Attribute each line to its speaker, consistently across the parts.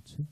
Speaker 1: want to.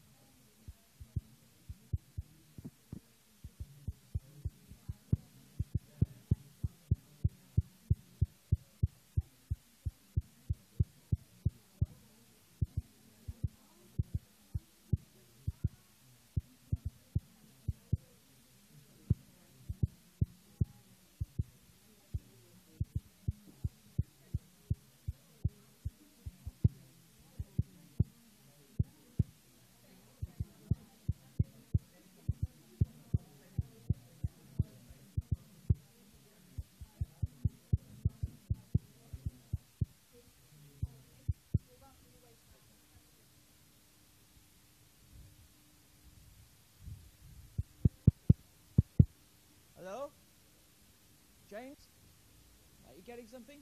Speaker 2: Hello? James? Are you getting something?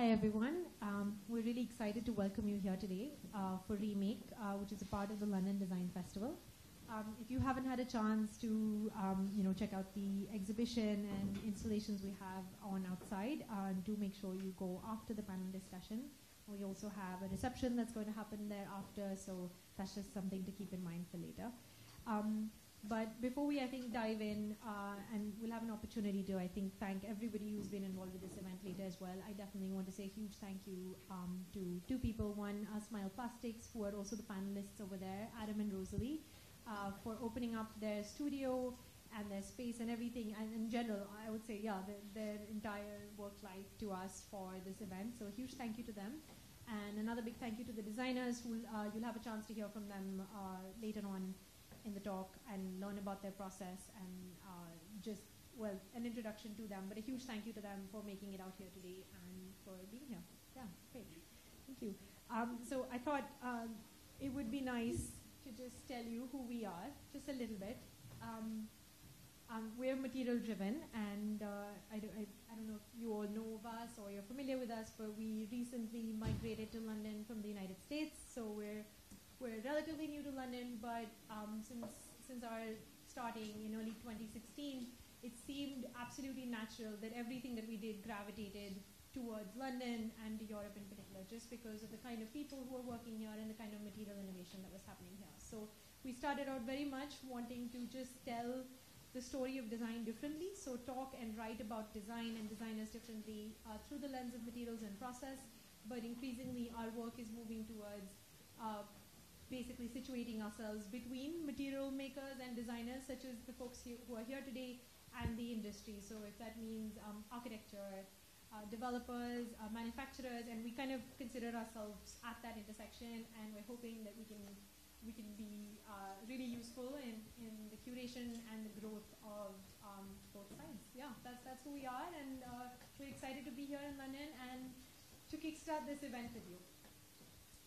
Speaker 1: Hi everyone. We're really excited to welcome you here today for Remake, which is a part of the London Design Festival. If you haven't had a chance to check out the exhibition and installations we have on outside, do make sure you go after the panel discussion. We also have a reception that's going to happen thereafter, so that's just something to keep in mind for later. But before we, I think, dive in, and we'll have an opportunity to, I think, thank everybody who's been involved with this event later as well. I definitely want to say a huge thank you to two people. One, Smile Plastics, who are also the panelists over there, Adam and Rosalie, for opening up their studio and their space and everything. And in general, I would say, yeah, their entire work life to us for this event. So a huge thank you to them. And another big thank you to the designers, who you'll have a chance to hear from them later on in the talk and learn about their process and an introduction to them. But a huge thank you to them for making it out here today and for being here. Yeah, great. Thank you. So I thought it would be nice to just tell you who we are, just a little bit. We're material driven, and I don't know if you all know of us or you're familiar with us, but we recently migrated to London from the United States. So we're relatively new to London, but since our starting in early 2016, it seemed absolutely natural that everything that we did gravitated towards London and to Europe in particular, just because of the kind of people who are working here and the kind of material innovation that was happening here. So we started out very much wanting to just tell the story of design differently, so talk and write about design and designers differently through the lens of materials and process, but increasingly our work is moving towards basically situating ourselves between material makers and designers, such as the folks who are here today, and the industry. So if that means architecture, developers, manufacturers, and we kind of consider ourselves at that intersection, and we're hoping that we can be really useful in the curation and the growth of both sides. Yeah, that's who we are, and we're excited to be here in London and to kickstart this event with you.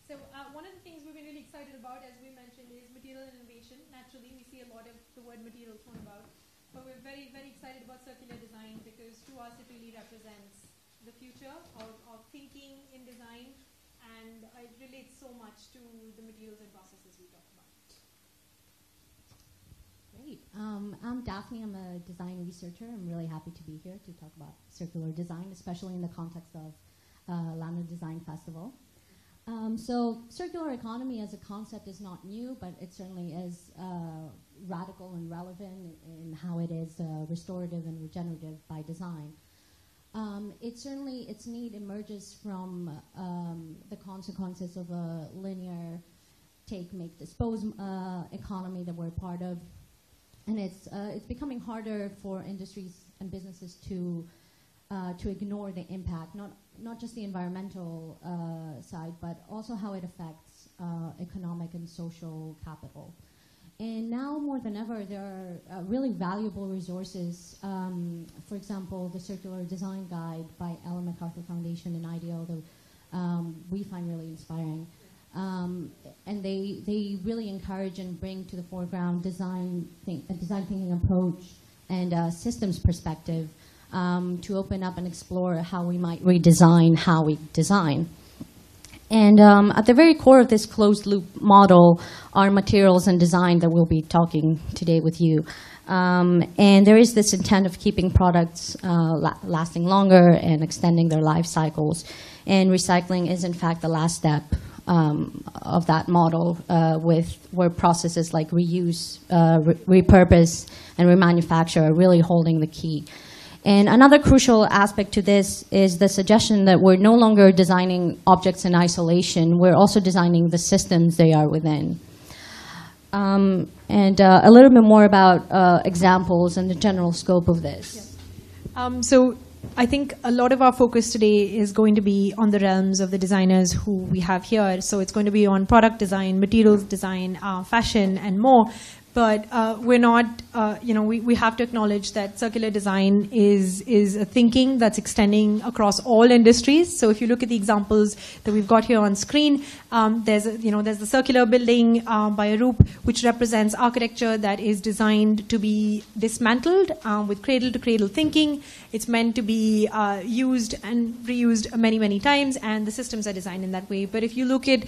Speaker 1: So one of the things we've been really excited about, as we mentioned, is material innovation. Naturally, we see a lot of the word material thrown about, but we're very, very excited about circular design because to us it really represents the future of thinking in design, and it relates so much to the materials and processes we talk about.
Speaker 3: Great. I'm Daphne. I'm a design researcher. I'm really happy to be here to talk about circular design, especially in the context of London Design Festival. So circular economy as a concept is not new, but it certainly is radical and relevant in how it is restorative and regenerative by design. Its need emerges from the consequences of a linear take, make, dispose economy that we're part of, and it's becoming harder for industries and businesses to ignore the impact, not just the environmental side, but also how it affects economic and social capital. And now more than ever, there are really valuable resources. For example, the Circular Design Guide by Ellen MacArthur Foundation and IDEO that we find really inspiring. And they really encourage and bring to the foreground a design thinking approach and systems perspective to open up and explore how we might redesign how we design. And at the very core of this closed-loop model are materials and design that we'll be talking today with you. And there is this intent of keeping products lasting longer and extending their life cycles. And recycling is, in fact, the last step of that model, where processes like reuse, repurpose, and remanufacture are really holding the key. And another crucial aspect to this is the suggestion that we're no longer designing objects in isolation. We're also designing the systems they are within. And a little bit more about examples and the general scope of this.
Speaker 1: Yeah. So I think a lot of our focus today is going to be on the realms of the designers who we have here. So it's going to be on product design, materials design, fashion, and more. but we're not, we have to acknowledge that circular design is a thinking that's extending across all industries. So if you look at the examples that we've got here on screen, there's the circular building by Arup, which represents architecture that is designed to be dismantled with cradle-to-cradle thinking. It's meant to be used and reused many, many times, and the systems are designed in that way. But if you look at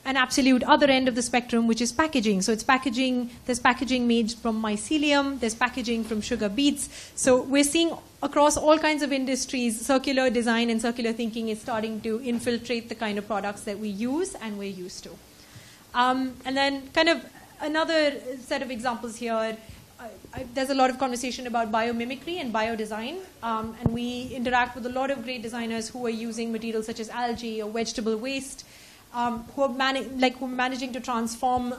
Speaker 1: an absolute other end of the spectrum, which is packaging. So it's packaging, there's packaging made from mycelium, there's packaging from sugar beets. So we're seeing across all kinds of industries, circular design and circular thinking is starting to infiltrate the kind of products that we use and we're used to. And then kind of another set of examples here. There's a lot of conversation about biomimicry and biodesign, and we interact with a lot of great designers who are using materials such as algae or vegetable waste, who are managing to transform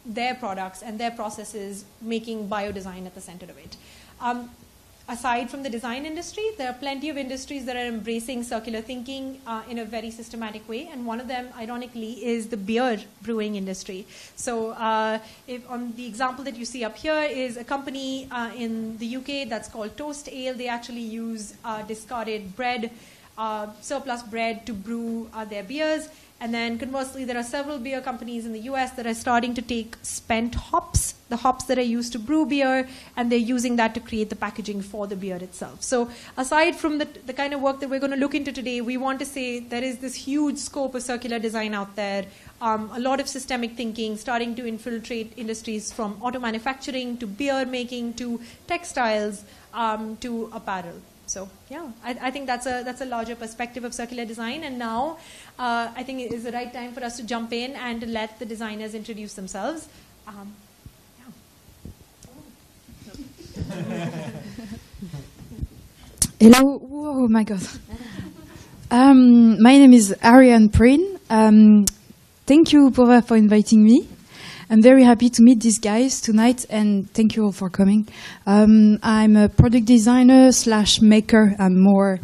Speaker 1: their products and their processes, making biodesign at the center of it. Aside from the design industry, there are plenty of industries that are embracing circular thinking in a very systematic way, and one of them, ironically, is the beer brewing industry. So on the example that you see up here is a company in the UK that's called Toast Ale. They actually use discarded bread, surplus bread, to brew their beers. And then conversely, there are several beer companies in the US that are starting to take spent hops, the hops that are used to brew beer, and they're using that to create the packaging for the beer itself. So aside from the kind of work that we're going to look into today, we want to say there is this huge scope of circular design out there, a lot of systemic thinking starting to infiltrate industries from auto manufacturing to beer making to textiles to apparel. So yeah, I think that's a larger perspective of circular design. And now I think it is the right time for us to jump in and to let the designers introduce themselves.
Speaker 4: Hello. Oh my God. My name is Ariane Prin. Thank you, Pova, for inviting me. I'm very happy to meet these guys tonight, and thank you all for coming. I'm a product designer / maker. I'm more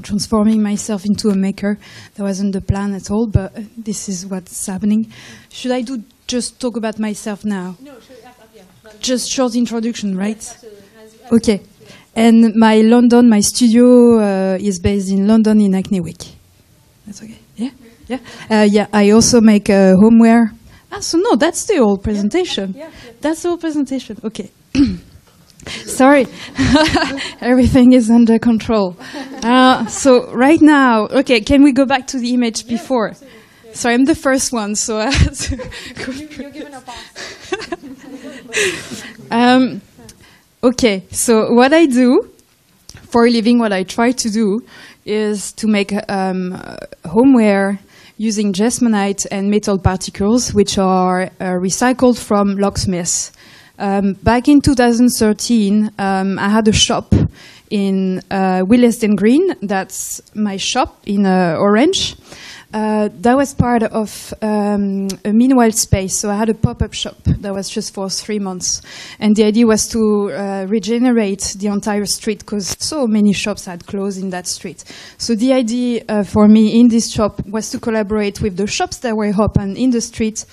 Speaker 4: transforming myself into a maker. That wasn't the plan at all, but this is what's happening. Should I just talk about myself now?
Speaker 1: No, sure. Yeah.
Speaker 4: Just short introduction, right?
Speaker 1: Yes, absolutely.
Speaker 4: Okay. And my studio is based in London in Hackney Wick. That's okay? Yeah? Yeah. I also make homeware. So no, that's the whole presentation.
Speaker 1: Yeah.
Speaker 4: That's the whole presentation. Okay. Sorry. Everything is under control. So right now, okay, can we go back to the image before?
Speaker 1: Absolutely. Yeah.
Speaker 4: Sorry, I'm the first one, so I have to go
Speaker 1: You're given a pass.
Speaker 4: Okay, so what I do for a living, what I try to do is to make homeware using jesmonite and metal particles, which are recycled from locksmiths. Back in 2013, I had a shop in Willesden Green. That's my shop in Orange. That was part of a Meanwhile space, so I had a pop-up shop that was just for 3 months. And the idea was to regenerate the entire street because so many shops had closed in that street. So the idea for me in this shop was to collaborate with the shops that were open in the street,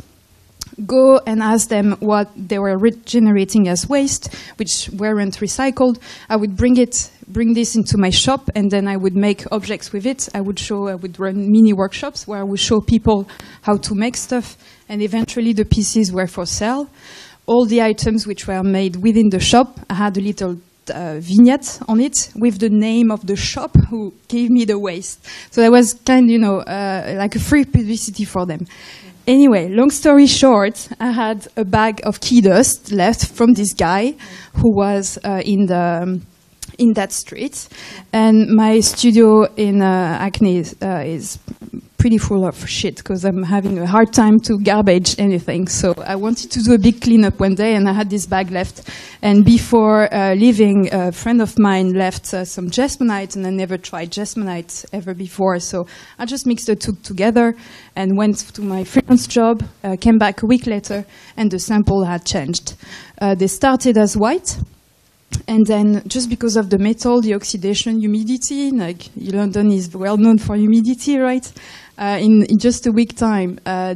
Speaker 4: go and ask them what they were regenerating as waste, which weren't recycled. I would bring this into my shop, and then I would make objects with it. I would run mini workshops where I would show people how to make stuff, and eventually the pieces were for sale. All the items which were made within the shop, I had a little vignette on it with the name of the shop who gave me the waste. So that was kind of, like a free publicity for them. Anyway, long story short, I had a bag of key dust left from this guy who was in that street, and my studio in Hackney is pretty full of shit because I'm having a hard time to garbage anything. So I wanted to do a big cleanup one day, and I had this bag left. And before leaving, a friend of mine left some jesmonite, and I never tried jesmonite ever before. So I just mixed the two together and went to my freelance job, came back a week later, and the sample had changed. They started as white, And then just because of the metal, the oxidation, humidity, like London is well known for humidity, right? In just a week time, I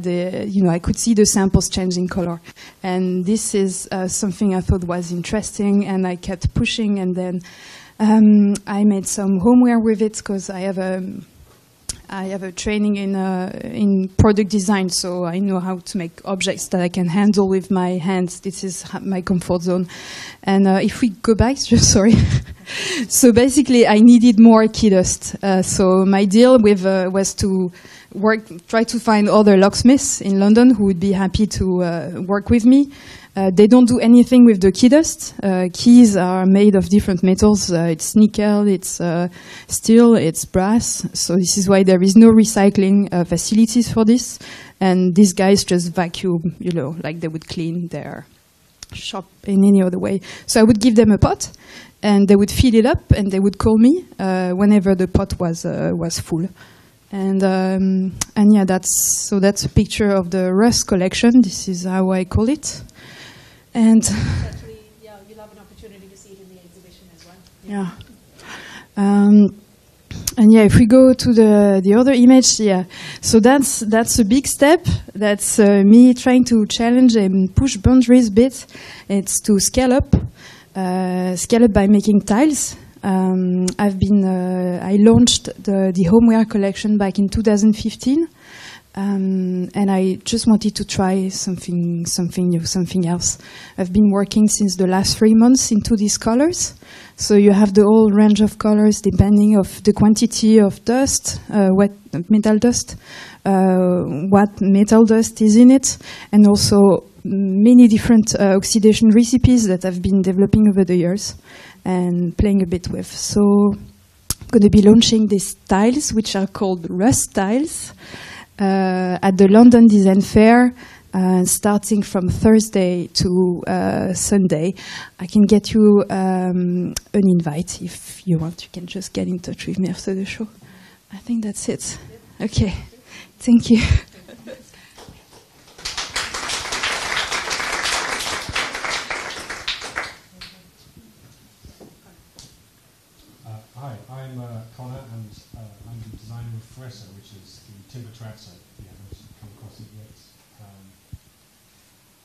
Speaker 4: could see the samples changing color. And this is something I thought was interesting, and I kept pushing. And then I made some homeware with it because I have a training in product design, so I know how to make objects that I can handle with my hands. This is my comfort zone. And if we go back, just sorry. So basically, I needed more key dust. So my deal with was to try to find other locksmiths in London who would be happy to work with me. They don't do anything with the key dust. Keys are made of different metals. It's nickel, it's steel, it's brass. So this is why there is no recycling facilities for this. And these guys just vacuum, like they would clean their shop in any other way. So I would give them a pot, and they would fill it up, and they would call me whenever the pot was full. And yeah, that's a picture of the Rust collection. This is how I call it. And
Speaker 1: actually, yeah, you'll have an opportunity to see it in the exhibition as well.
Speaker 4: Yeah. And yeah, if we go to the other image, yeah. So that's a big step. That's me trying to challenge and push boundaries a bit. It's to scale up by making tiles. I launched the homeware collection back in 2015. And I just wanted to try something new, something else. I've been working since the last 3 months into these colors. So you have the whole range of colors depending of the quantity of dust, wet metal dust, what metal dust is in it, and also many different oxidation recipes that I've been developing over the years and playing a bit with. So I'm going to be launching these tiles, which are called Rust tiles. At the London Design Fair, starting from Thursday to Sunday. I can get you an invite if you want. You can just get in touch with me after the show. I think that's it. Okay. Thank you.
Speaker 5: Hi, I'm Connor, and I'm the designer of Fresser, which is the timber terrazzo, if you haven't come across it yet.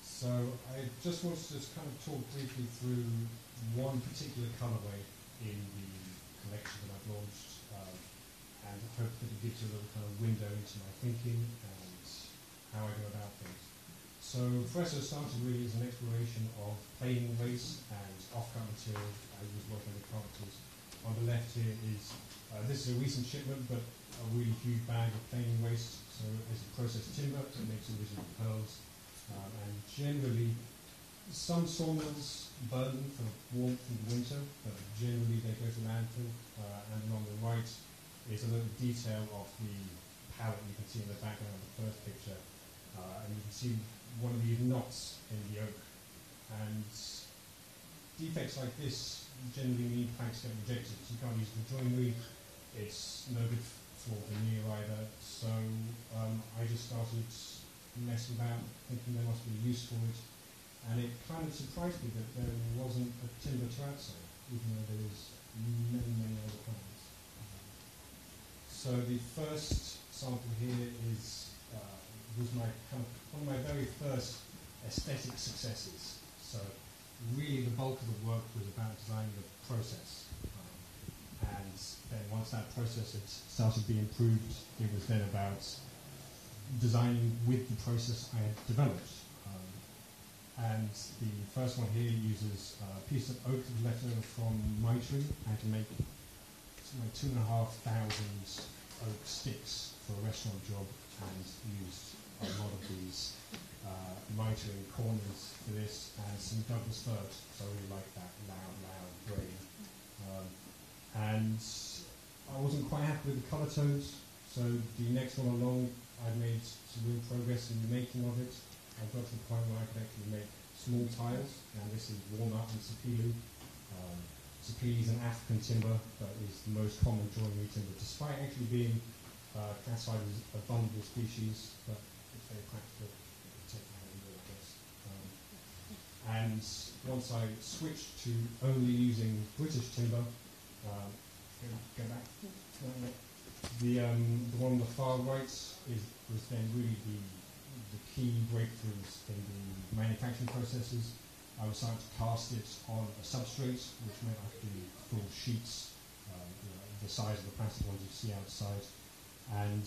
Speaker 5: So I just wanted to just kind of talk briefly through one particular colourway in the collection that I've launched, and I hope that it gives you a little kind of window into my thinking and how I go about things. So Fresser started really as an exploration of planing waste and off-cut material. I was working with carpenters. On the left here is, this is a recent shipment, but a really huge bag of planing waste. So as a processed timber, it makes original pearls. And generally, some sawmills burn them for warmth in the winter, but generally they go to landfill. And on the right is a little detail of the pallet you can see in the background of the first picture. And you can see one of these knots in the oak. And defects like this generally mean planks get rejected. You can't use the joinery. It's no good for veneer either. So I just started messing about, thinking there must be a use for it. And it kind of surprised me that there wasn't a timber terrazzo, even though there was many, many other kinds. So the first sample here was my kind of one of my very first aesthetic successes. So really the bulk of the work was about designing the process. And then once that process had started being improved, it was then about designing with the process I had developed. And the first one here uses a piece of oak that was left over from my tree. I had to make something like 2,500 oak sticks for a restaurant job, and used a lot of these mitre corners for this, and some Douglas firs, so I really like that loud grain. And I wasn't quite happy with the colour tones, so the next one along, I made some real progress in the making of it. I got to the point where I could actually make small tiles, and this is walnut and sapele. Sapele is an African timber, but is the most common joinery timber, despite actually being classified as a vulnerable species, but it's very practical. And once I switched to only using British timber, go back. The one on the far right was then really the key breakthroughs in the manufacturing processes. I was starting to cast it on a substrate, which meant I could do full sheets, the size of the plastic ones you see outside, and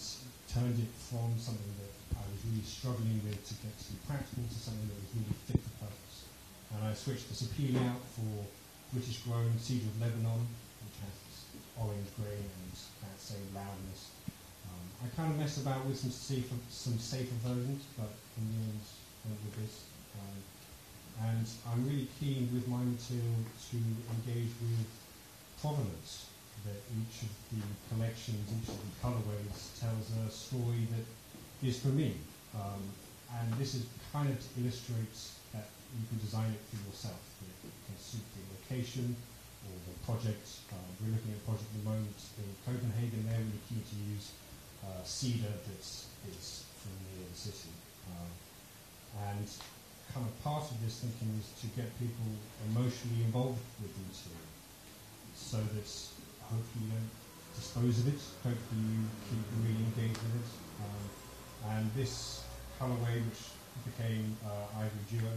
Speaker 5: turned it from something that I was really struggling with to get to be practical to something that was really fit for purpose. And I switched the sapele out for British-grown cedar of Lebanon, which has this orange grain and that same loudness. I kind of messed about with some safer versions, but in the end went with this. And I'm really keen with my material to engage with provenance, that each of the collections, each of the colorways tells a story that is for me. And this is kind of illustrates that you can design it for yourself. It can suit the location or the project. We're looking at a project at the moment in Copenhagen. They're really keen to use cedar that's from near the city. And kind of part of this thinking is to get people emotionally involved with the material, so that hopefully you don't dispose of it, hopefully you keep really engaged with it. And this colorway, which became Ivory Duo,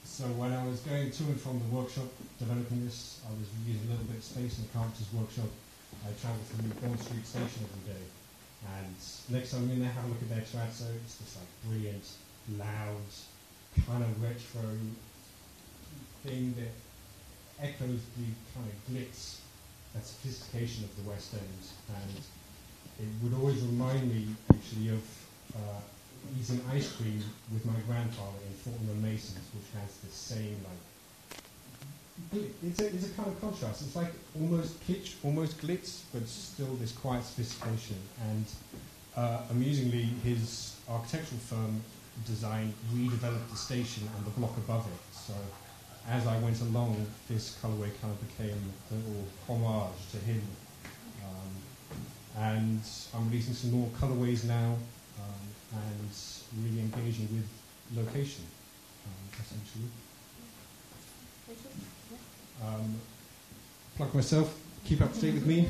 Speaker 5: so when I was going to and from the workshop developing this, I was using a little bit of space in the carpenter's workshop. I travelled from Bond Street Station every day. And next time I'm in there, have a look at their terrazzo. It's this like brilliant, loud, kind of retro thing that echoes the kind of glitz and sophistication of the West End. And it would always remind me, actually, of eating ice cream with my grandfather in Fortnum & Mason's, which has the same like. It's a kind of contrast. It's like almost kitsch, almost glitz, but still this quiet sophistication. And amusingly, his architectural firm redeveloped the station and the block above it. So as I went along, this colorway kind of became a little homage to him. And I'm releasing some more colorways now, and really engaging with location, essentially. Plug myself, keep up to date with me.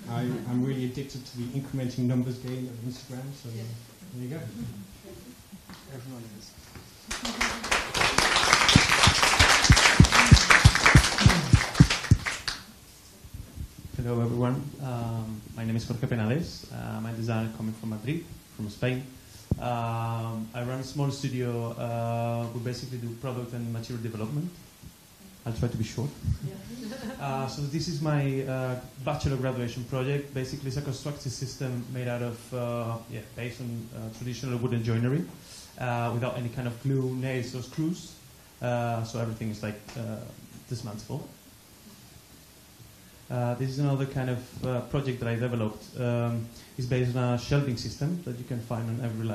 Speaker 5: I'm really addicted to the incrementing numbers game of Instagram, so there you go. Everyone is.
Speaker 6: Hello everyone, my name is Jorge Penales. I'm a designer coming from Madrid, from Spain. I run a small studio. We basically do product and material development. I'll try to be short. So this is my bachelor graduation project. Basically, it's a constructive system made out of, based on traditional wooden joinery, without any kind of glue, nails, or screws. So everything is like dismantlable. This is another kind of project that I developed. It's based on a shelving system that you can find on every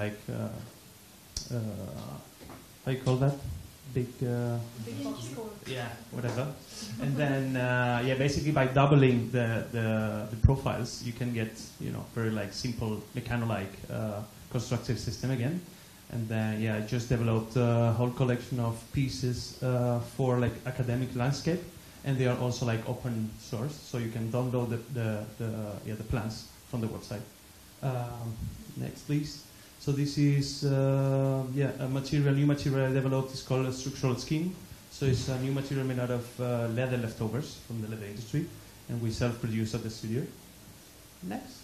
Speaker 6: how you call that? Big
Speaker 1: box score.
Speaker 6: Yeah, whatever. And then basically by doubling the profiles, you can get very like simple mechano-like constructive system again. And then I just developed a whole collection of pieces for like academic landscape. And they are also like open source, so you can download the plans from the website. Next, please. So this is a new material I developed. It's called a structural skin. So it's a new material made out of leather leftovers from the leather industry, and we self-produce at the studio. Next,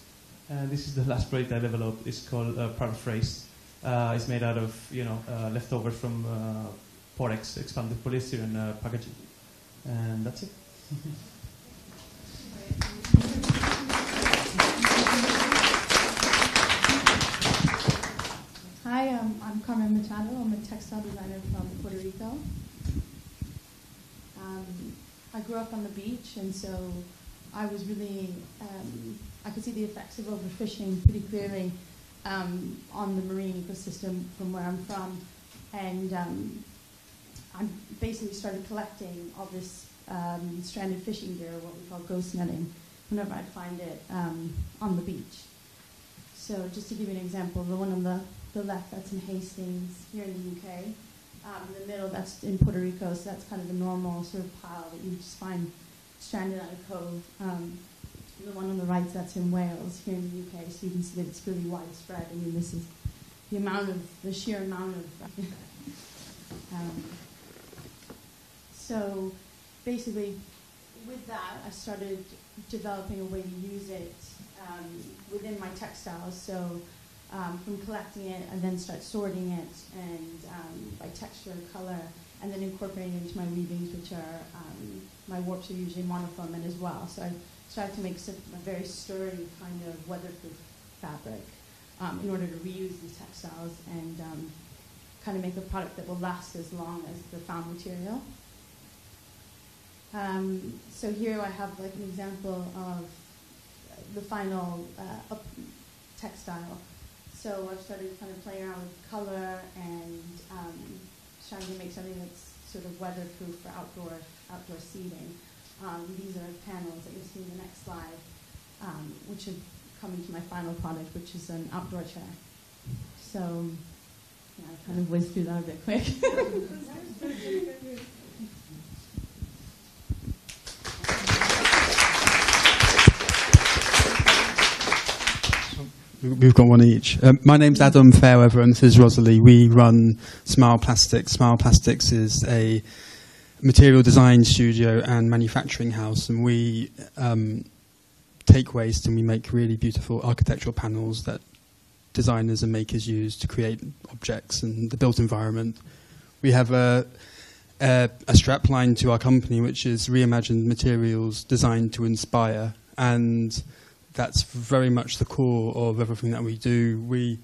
Speaker 6: this is the last project I developed. It's called Paraphrase. It's made out of leftovers from Porex, expanded polystyrene packaging. And that's it.
Speaker 7: Hi, I'm Carmen Machado. I'm a textile designer from Puerto Rico. I grew up on the beach, and so I was really, I could see the effects of overfishing pretty clearly on the marine ecosystem from where I'm from. And I basically started collecting all this stranded fishing gear, what we call ghost netting, whenever I'd find it on the beach. So just to give you an example, the one on the the left, that's in Hastings, here in the UK. In the middle, that's in Puerto Rico, so that's kind of a normal sort of pile that you just find stranded on a cove. The one on the right, that's in Wales, here in the UK, so you can see that it's really widespread. I mean, this is the sheer amount of... so basically, with that, I started developing a way to use it within my textiles. So from collecting it, I then start sorting it and by texture and color, and then incorporating it into my weavings, which are, my warps are usually monofilament as well. So I started to make a very sturdy kind of weatherproof fabric in order to reuse these textiles and kind of make a product that will last as long as the found material. So here I have like an example of the final textile. So I've started kind of playing around with color and trying to make something that's sort of weatherproof for outdoor seating. These are panels that you'll see in the next slide, which are coming to my final product, which is an outdoor chair. So yeah, I kind of whizzed through that a bit quick.
Speaker 8: We've got one each. My name's Adam Fairweather and this is Rosalie. We run Smile Plastics. Smile Plastics is a material design studio and manufacturing house, and we take waste and we make really beautiful architectural panels that designers and makers use to create objects and the built environment. We have a strapline to our company which is reimagined materials designed to inspire, and that's very much the core of everything that we do. We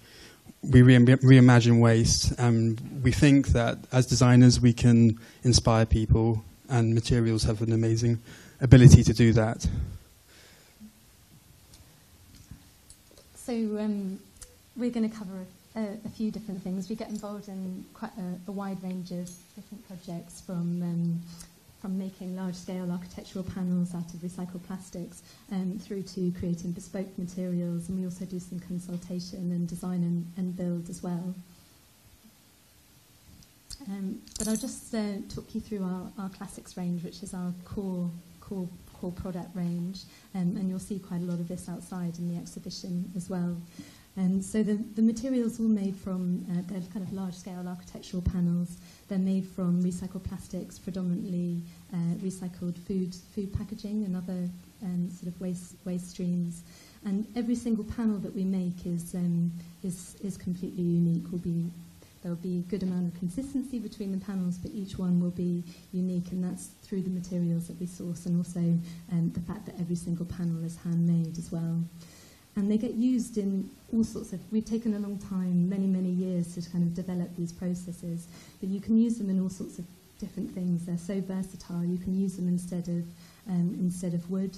Speaker 8: reimagine waste, and we think that as designers we can inspire people, and materials have an amazing ability to do that.
Speaker 9: So we're going to cover a few different things. We get involved in quite a wide range of different projects, from making large-scale architectural panels out of recycled plastics through to creating bespoke materials, and we also do some consultation and design and build as well. But I'll just talk you through our classics range, which is our core product range, and you'll see quite a lot of this outside in the exhibition as well. So the materials all made from, they're kind of large-scale architectural panels. They're made from recycled plastics, predominantly recycled food packaging and other sort of waste streams. And every single panel that we make is completely unique. There'll be a good amount of consistency between the panels, but each one will be unique, and that's through the materials that we source, and also the fact that every single panel is handmade as well. And they get used in all sorts of... We've taken a long time, many years, to kind of develop these processes. But you can use them in all sorts of different things. They're so versatile. You can use them instead of wood.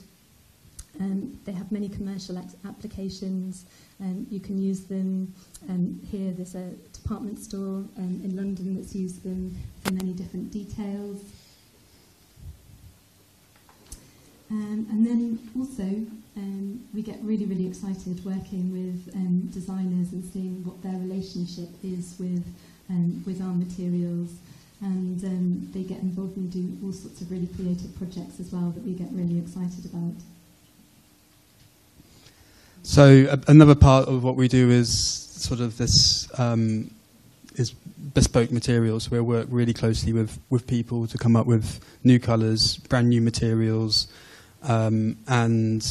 Speaker 9: They have many commercial applications. You can use them... here there's a department store in London that's used them for many different details. And then also, we get really excited working with designers and seeing what their relationship is with our materials, and they get involved and do all sorts of really creative projects as well that we get really excited about.
Speaker 8: So another part of what we do is sort of this is bespoke materials. We work really closely with people to come up with new colours, brand new materials. And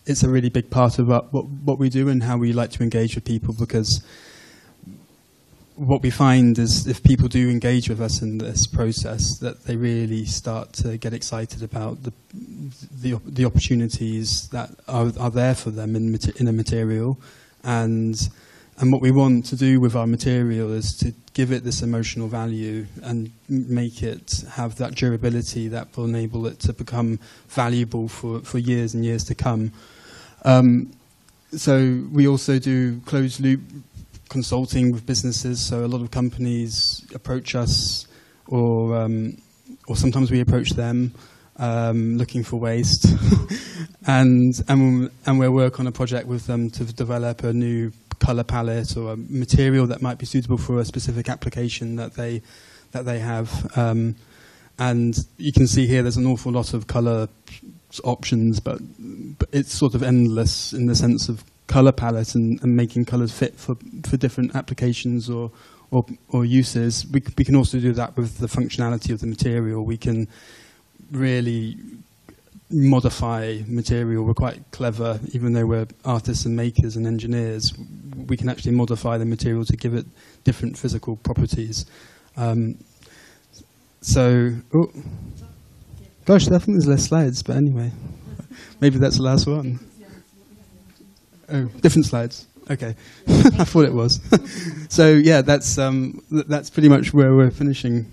Speaker 8: it's a really big part of what we do and how we like to engage with people, because what we find is if people do engage with us in this process, that they really start to get excited about the opportunities that are there for them in a material. And what we want to do with our material is to give it this emotional value and make it have that durability that will enable it to become valuable for years and years to come. So we also do closed loop consulting with businesses. So a lot of companies approach us, or sometimes we approach them looking for waste, and we'll work on a project with them to develop a new color palette or a material that might be suitable for a specific application that they have. And you can see here there's an awful lot of color options, but it's sort of endless in the sense of color palette and making colors fit for different applications or uses. We can also do that with the functionality of the material. We can really modify material. We're quite clever, even though we're artists and makers and engineers. We can actually modify the material to give it different physical properties. Gosh, I think there's less slides, but anyway, maybe that's the last one. Oh, different slides. Okay, I thought it was. So yeah, that's pretty much where we're finishing.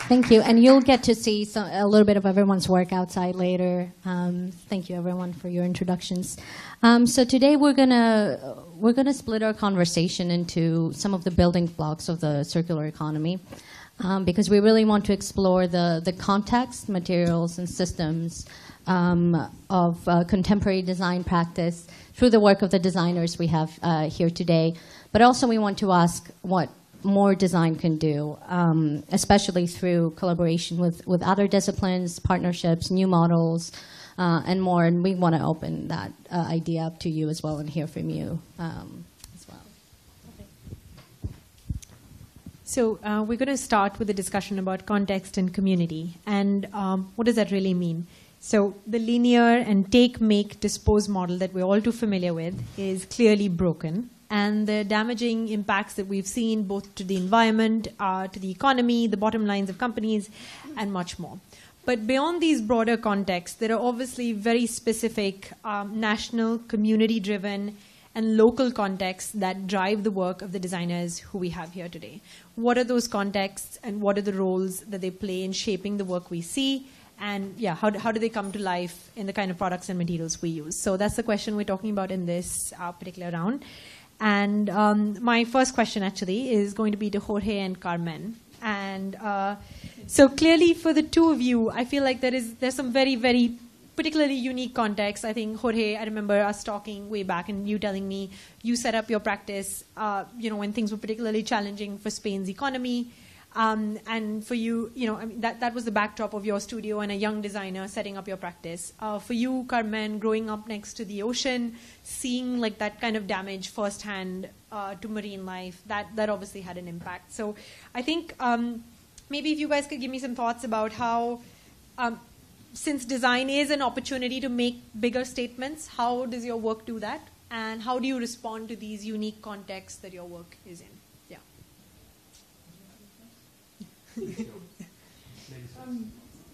Speaker 3: Thank you, and you'll get to see a little bit of everyone's work outside later. Thank you, everyone, for your introductions. So today we're gonna split our conversation into some of the building blocks of the circular economy, because we really want to explore the context, materials, and systems of contemporary design practice through the work of the designers we have here today. But also we want to ask what more design can do, especially through collaboration with other disciplines, partnerships, new models, and more. And we want to open that idea up to you as well and hear from you as well.
Speaker 1: So we're going to start with a discussion about context and community. And what does that really mean? So the linear and take, make, dispose model that we're all too familiar with is clearly broken. And the damaging impacts that we've seen both to the environment, to the economy, the bottom lines of companies, and much more. But beyond these broader contexts, there are obviously very specific national, community-driven, and local contexts that drive the work of the designers who we have here today. What are those contexts, and what are the roles that they play in shaping the work we see? And yeah, how do they come to life in the kind of products and materials we use? So that's the question we're talking about in this particular round. And my first question actually is going to be to Jorge and Carmen. And so clearly for the two of you, I feel like there's some very, very particularly unique context. I think, Jorge, I remember us talking way back and you telling me you set up your practice when things were particularly challenging for Spain's economy. And for you, I mean, that was the backdrop of your studio and a young designer setting up your practice. For you, Carmen, growing up next to the ocean, seeing like that kind of damage firsthand to marine life, that obviously had an impact. So I think maybe if you guys could give me some thoughts about how, since design is an opportunity to make bigger statements, how does your work do that? And how do you respond to these unique contexts that your work is in?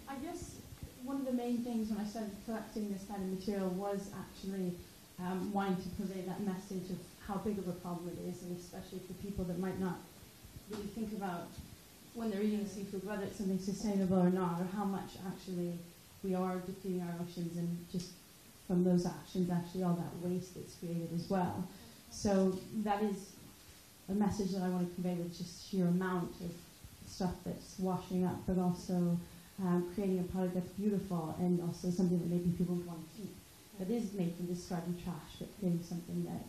Speaker 7: I guess one of the main things when I started collecting this kind of material was actually wanting to convey that message of how big of a problem it is, and especially for people that might not really think about when they're eating seafood, whether it's something sustainable or not, or how much actually we are depleting our oceans, and just from those actions, actually all that waste that's created as well. So that is a message that I want to convey with just sheer amount of stuff that's washing up, but also creating a product that's beautiful and also something that maybe people want to keep, that is made from discarded trash, but creating something that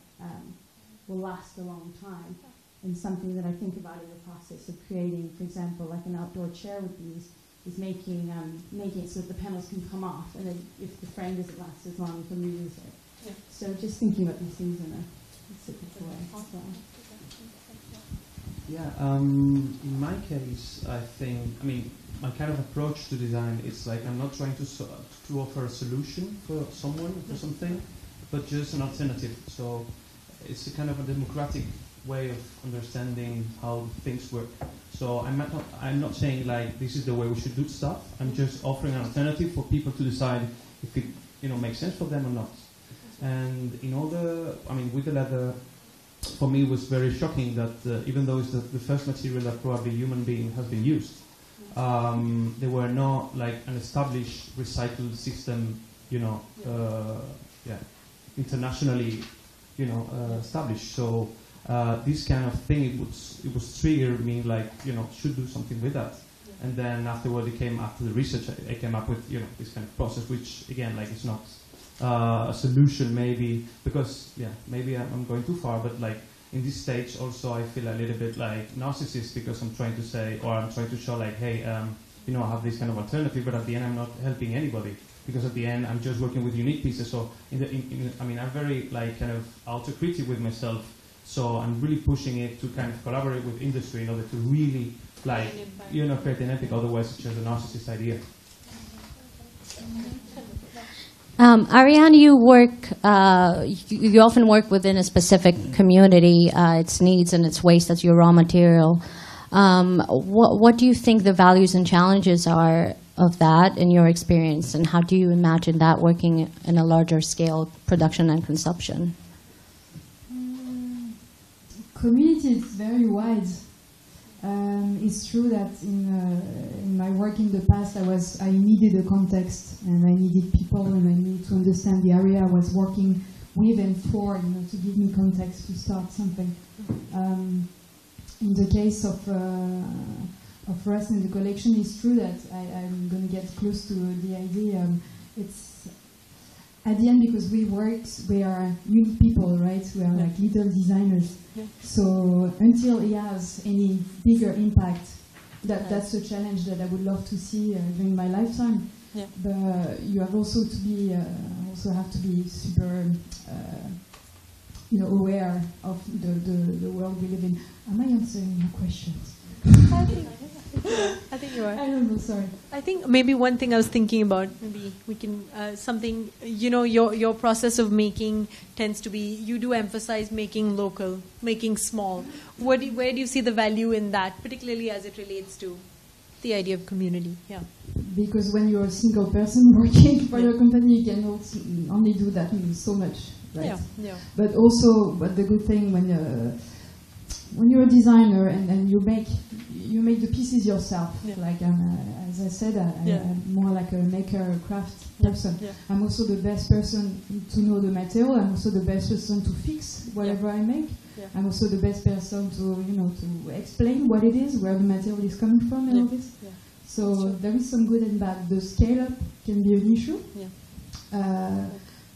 Speaker 7: will last a long time, and something that I think about in the process of creating, for example, like an outdoor chair with these, is making it so that the panels can come off, and then if the frame doesn't last as long, you can reuse it. Yeah. So just thinking about these things in a specific way. Awesome.
Speaker 6: Yeah, in my case, I mean, my kind of approach to design is like I'm not trying to offer a solution for someone, for something, but just an alternative. So it's a kind of a democratic way of understanding how things work. So I'm not saying like this is the way we should do stuff. I'm just offering an alternative for people to decide if it makes sense for them or not. And with the leather, for me, it was very shocking that even though it's the first material that probably human being has been used, there were not like an established recycled system, internationally, established. So this kind of thing, it was trigger me like, should do something with that. And then afterward, after the research, I came up with this kind of process, which again, like, it's not a solution, maybe because maybe I'm going too far, but like in this stage, also I feel a little bit like narcissist because I'm trying to say, or I'm trying to show, like, hey, I have this kind of alternative, but at the end I'm not helping anybody because at the end I'm just working with unique pieces. So I'm very like kind of autocritic with myself. So I'm really pushing it to kind of collaborate with industry in order to really like create an impact. Otherwise, it's just a narcissist idea.
Speaker 3: Ariane, you you often work within a specific community, its needs and its waste as your raw material. What do you think the values and challenges are of that in your experience, and how do you imagine that working in a larger scale production and consumption?
Speaker 10: Community is very wide. It's true that in my work in the past, I needed a context, and I needed people, and I needed to understand the area I was working with and for, to give me context to start something. In the case of Rust in the collection, it's true that I'm going to get close to the idea. It's at the end, because we are unique people, right? We are like little designers. Yeah. So until he has any bigger impact, that's a challenge that I would love to see during my lifetime. Yeah. But you have also to be super, aware of the world we live in. Am I answering your questions?
Speaker 1: I think you are.
Speaker 10: I don't know, sorry.
Speaker 1: I think maybe one thing I was thinking about, maybe we can, something, your process of making tends to be, you do emphasize making local, making small. Where do you see the value in that, particularly as it relates to the idea of community? Yeah.
Speaker 10: Because when you're a single person working for your company, you can only do that so much, right?
Speaker 1: Yeah. Yeah.
Speaker 10: But the good thing when you're a designer and you make the pieces yourself, like as I said, I'm more like a maker, a craft person. Yeah. I'm also the best person to know the material. I'm also the best person to fix whatever I make. Yeah. I'm also the best person to explain what it is, where the material is coming from, and all this. Yeah. So there is some good and bad. The scale up can be an issue. Yeah.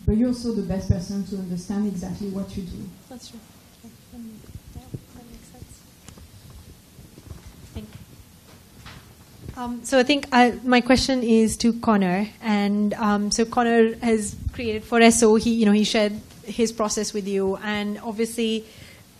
Speaker 10: But you're also the best person to understand exactly what you do.
Speaker 1: That's true. So I think my question is to Connor, and so Connor has created for SO. He shared his process with you, and obviously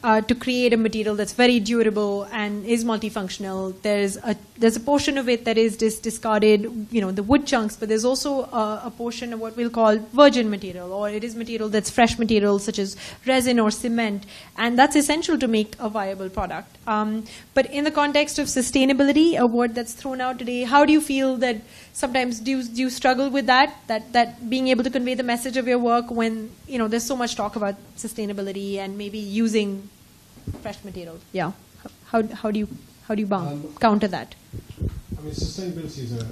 Speaker 1: to create a material that's very durable and is multifunctional, there's a portion of it that is discarded, the wood chunks, but there's also a portion of what we'll call virgin material, or it is material that's fresh material such as resin or cement, and that's essential to make a viable product. But in the context of sustainability, a word that's thrown out today, how do you feel that sometimes do you struggle with that being able to convey the message of your work when there's so much talk about sustainability and maybe using fresh material? Yeah, how do you counter that?
Speaker 5: I mean, sustainability is an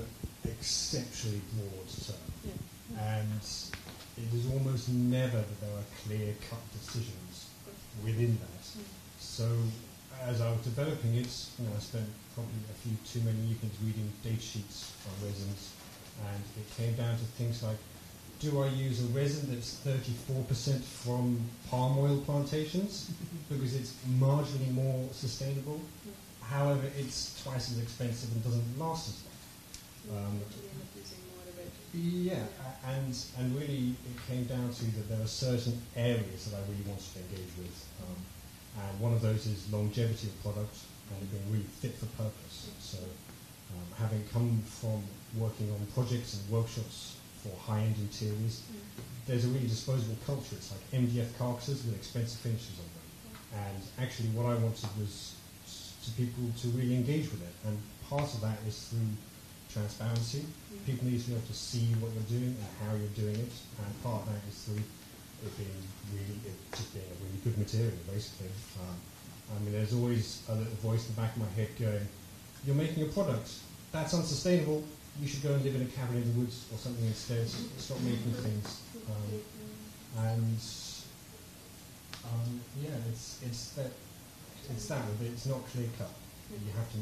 Speaker 5: exceptionally broad term, and it is almost never that there are clear-cut decisions within that. So, as I was developing it, I spent probably a few too many evenings reading data sheets on resins, and it came down to things like, do I use a resin that's 34% from palm oil plantations because it's marginally more sustainable? However, it's twice as expensive and doesn't last as long. And really it came down to that there are certain areas that I really wanted to engage with. And one of those is longevity of product and being really fit for purpose. So having come from working on projects and workshops for high-end interiors, there's a really disposable culture. It's like MDF carcasses with expensive finishes on them. And actually what I wanted was to people to really engage with it. And part of that is through transparency. People need to be able to see what you're doing and how you're doing it. And part of that is through it being just being a really good material, basically. There's always a little voice in the back of my head going, you're making a product, that's unsustainable, you should go and live in a cabin in the woods or something instead. Stop making things. It's that, but it's not clear cut. You have to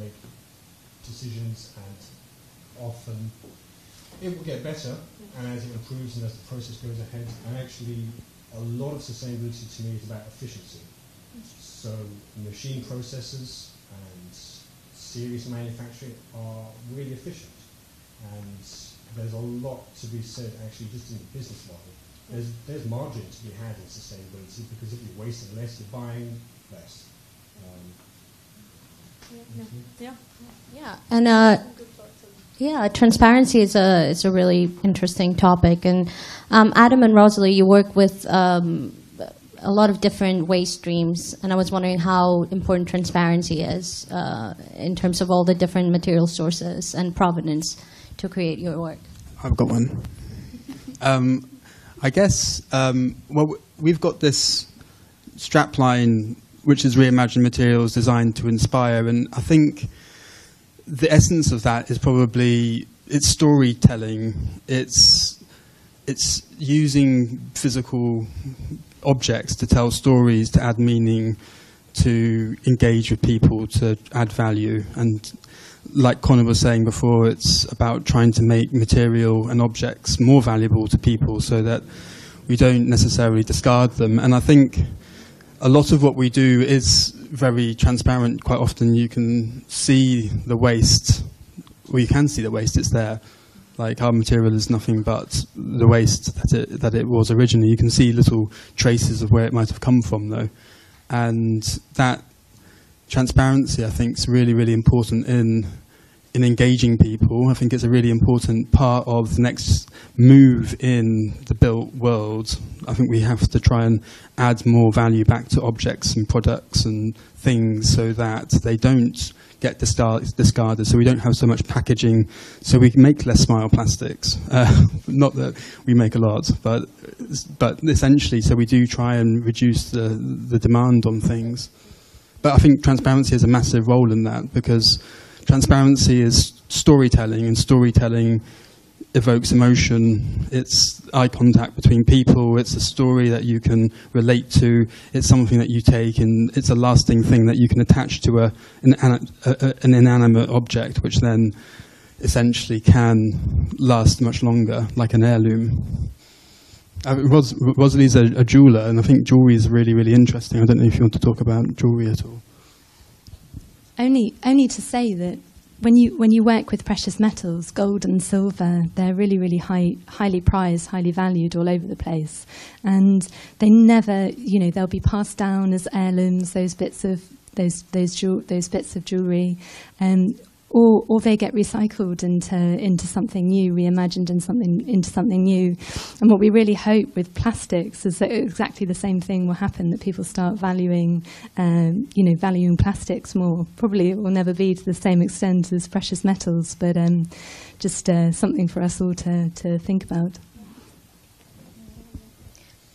Speaker 5: decisions, and often it will get better, and as it improves and as the process goes ahead, and actually a lot of sustainability to me is about efficiency. So machine processes and serious manufacturing are really efficient, and there's a lot to be said actually just in the business model. There's margin to be had in sustainability, because if you're wasting less, you're buying less.
Speaker 3: Yeah, and yeah, transparency is a really interesting topic. And Adam and Rosalie, you work with a lot of different waste streams, and I was wondering how important transparency is in terms of all the different material sources and provenance to create your work.
Speaker 8: I've got one. I guess, well, we've got this strapline, which is Reimagine Materials, designed to inspire, and I think the essence of that is probably it's storytelling. It's using physical objects to tell stories, to add meaning, to engage with people, to add value. And like Connor was saying before, it's about trying to make material and objects more valuable to people so that we don't necessarily discard them. And I think a lot of what we do is very transparent. Quite often you can see the waste, or you can see the waste, it's there. Like our material is nothing but the waste that it was originally. You can see little traces of where it might have come from though. And that transparency, I think, is really, really important in engaging people. I think it's a really important part of the next move in the built world. I think we have to try and add more value back to objects and products and things so that they don't get discarded, so we don't have so much packaging, so we can make less smile plastics. Not that we make a lot, but essentially, so we do try and reduce the demand on things. But I think transparency has a massive role in that, because transparency is storytelling, and storytelling evokes emotion. It's eye contact between people. It's a story that you can relate to. It's something that you take, and it's a lasting thing that you can attach to an inanimate object, which then essentially can last much longer, like an heirloom. Rosalie's a jeweler, and I think jewelry is really, really interesting. I don't know if you want to talk about jewelry at all.
Speaker 9: Only to say that when you work with precious metals, gold and silver, they're really, really highly prized, highly valued all over the place, and they never, they'll be passed down as heirlooms. Those bits of jewelry, or they get recycled into something new, reimagined into something new. And what we really hope with plastics is that exactly the same thing will happen, that people start valuing plastics more. Probably it will never be to the same extent as precious metals, but just something for us all to think about.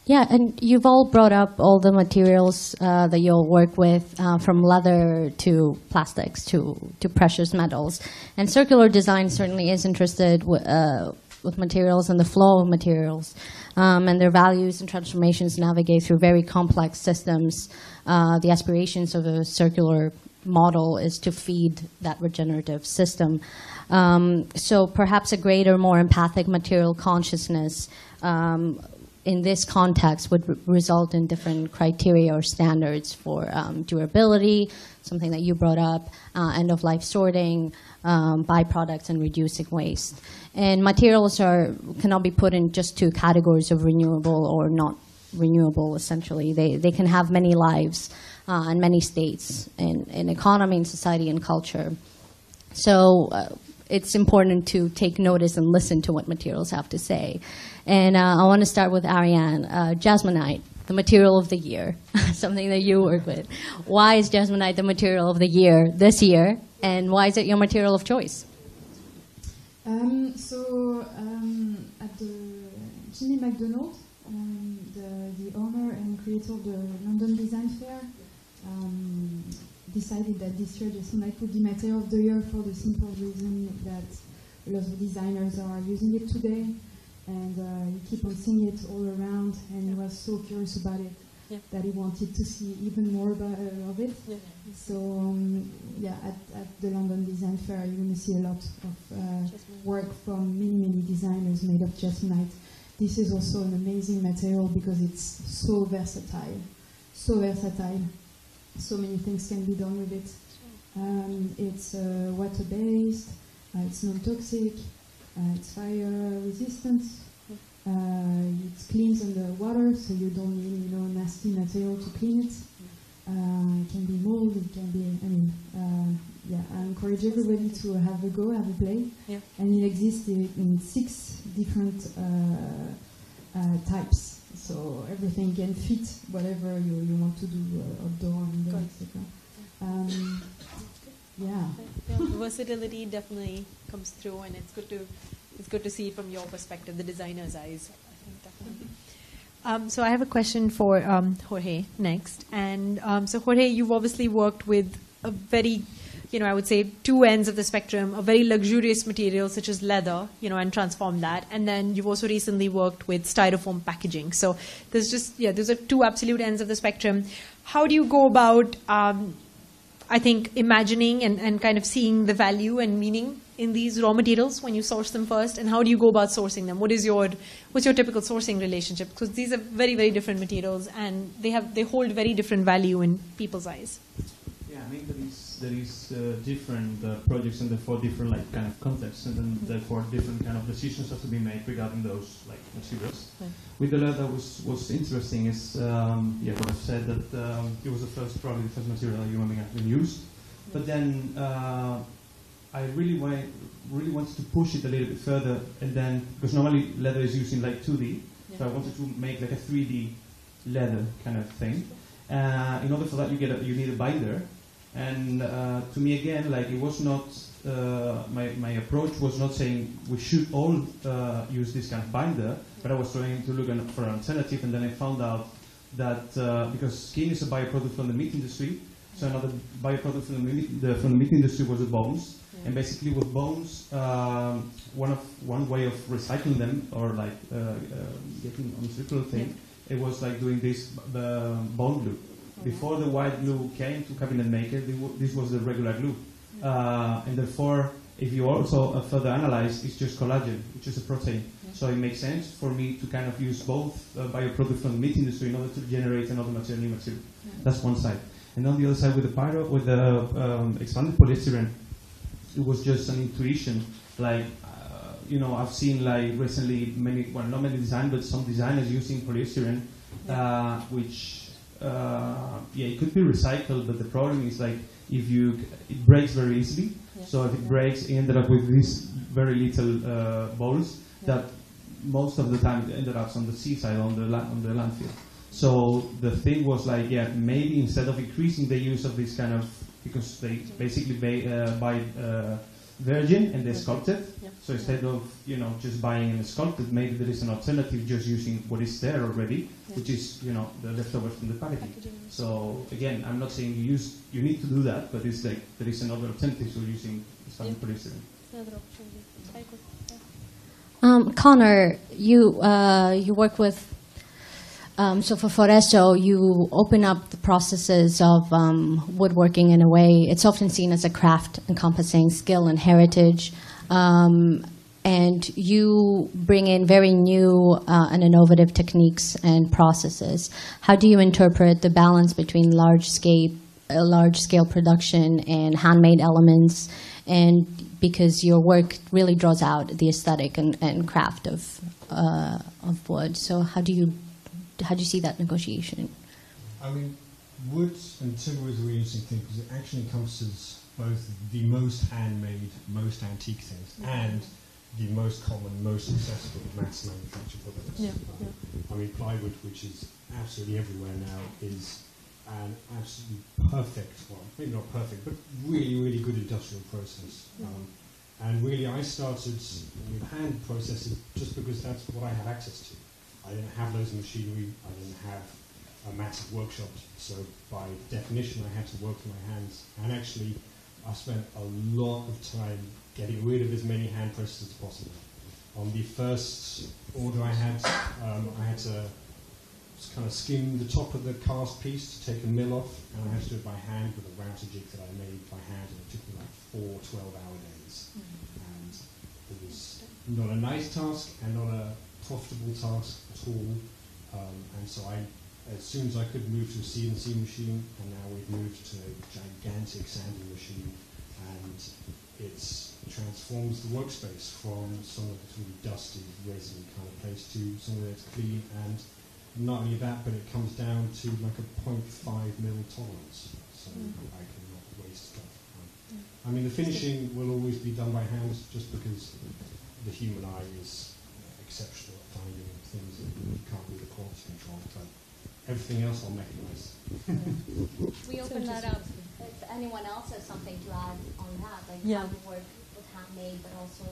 Speaker 3: Yeah, and you've all brought up all the materials that you'll work with, from leather to plastics to precious metals. And circular design certainly is interested with materials and the flow of materials, and their values and transformations navigate through very complex systems. The aspirations of a circular model is to feed that regenerative system. So perhaps a greater, more empathic material consciousness in this context would result in different criteria or standards for durability, something that you brought up, end-of-life sorting, byproducts, and reducing waste. And materials cannot be put in just two categories of renewable or not renewable, essentially. They can have many lives and many states in economy, in society, and culture. So it's important to take notice and listen to what materials have to say. And I want to start with Ariane. Jasmonite, the material of the year, something that you work with. Why is Jasmonite the material of the year this year, and why is it your material of choice?
Speaker 10: At the Ginny MacDonald, the owner and creator of the London Design Fair, decided that this year Jasmonite would be material of the year for the simple reason that lots of designers are using it today, and you keep on seeing it all around, and he was so curious about it. that he wanted to see even more of it. So at the London Design Fair, you're going to see a lot of work from many designers made of Jesmonite. This is also an amazing material because it's so versatile. So many things can be done with it. It's water-based, it's non-toxic, it's fire-resistant, it cleans underwater, so you don't need nasty material to clean it. It can be mold, it can be, I encourage everybody to have a go, have a play. And it exists in 6 different types. So everything can fit whatever you want to do, outdoor, indoor, etc.
Speaker 11: The versatility definitely comes through, and it's good to see it from your perspective, the designer's eyes. I think definitely. So I have a question for Jorge next, and so Jorge, you've obviously worked with a very, I would say 2 ends of the spectrum, a very luxurious material such as leather, and transformed that, and then you've also recently worked with styrofoam packaging. So there's those are 2 absolute ends of the spectrum. How do you go about I think imagining and kind of seeing the value and meaning in these raw materials when you source them first, and how do you go about sourcing them? What's your typical sourcing relationship? Because these are very, very different materials, and they hold very different value in people's eyes.
Speaker 6: Yeah, I mean there is different projects and therefore different kind of contexts, and then therefore different kind of decisions have to be made regarding those materials. With the leather, was interesting is what I've said, that it was probably the first material that human being actually used. But then I really wanted to push it a little bit further, and then because normally leather is used in 2D, so I wanted to make a 3D leather kind of thing. In order for that, you need a binder, and to me again, it was not my approach was not saying we should all use this kind of binder, but I was trying to look for an alternative, and then I found out that because skin is a bioproduct from the meat industry, so another bioproduct from the meat industry was the bones. And basically with bones, one way of recycling them or getting on circular thing, it was doing this bone glue. Before the white glue came to cabinet maker, this was the regular glue. And therefore, if you also further analyze, it's just collagen, which is a protein. So it makes sense for me to kind of use both bioproducts from the meat industry in order to generate another new material. That's one side. And on the other side, with the expanded polystyrene, it was just an intuition. I've seen recently not many designers, but some designers using polystyrene, which it could be recycled, but the problem is it breaks very easily. So if it breaks, it ended up with these very little balls that most of the time it ended up on the seaside, on the landfill. So the thing was maybe instead of increasing the use of this kind of, because they basically buy virgin and they sculpt it. So instead of just buying and sculpted, maybe there is an alternative just using what is there already, which is the leftovers from the packaging. So again, I'm not saying you need to do that, but it's there is another alternative to using some polystyrene.
Speaker 11: Another opportunity.
Speaker 3: Connor, you work with. So for Foresto, you open up the processes of woodworking in a way. It's often seen as a craft encompassing skill and heritage. And you bring in very new and innovative techniques and processes. How do you interpret the balance between large-scale production and handmade elements? And because your work really draws out the aesthetic and craft of wood. So how do you see that negotiation?
Speaker 5: I mean, wood and timber is a really interesting thing because it actually encompasses both the most handmade, most antique things and the most common, most successful mass manufactured products. I mean, plywood, which is absolutely everywhere now, is an absolutely perfect, well, maybe not perfect, but really, really good industrial process. And really, I started with hand processes just because that's what I had access to. I didn't have those machinery, I didn't have a massive workshop, so by definition I had to work with my hands. And actually, I spent a lot of time getting rid of as many hand presses as possible. On the first order I had to kind of skim the top of the cast piece to take a mill off, and I had to do it by hand with a router jig that I made by hand, and it took me like 4 12-hour days. And it was not a nice task and not a profitable task at all. And so as soon as I could, move to a CNC machine, and now we've moved to a gigantic sanding machine, and it transforms the workspace from somewhere that's really dusty, resin kind of place to somewhere that's clean. And not only that, but it comes down to like a 0.5 mil tolerance, so I cannot waste stuff. I mean, the finishing will always be done by hand, just because the human eye is exceptional at finding things that you can't do the quality control. But everything else I'll mechanize.
Speaker 3: We open that up. If anyone else has something to add on that, like how to work with handmade, but also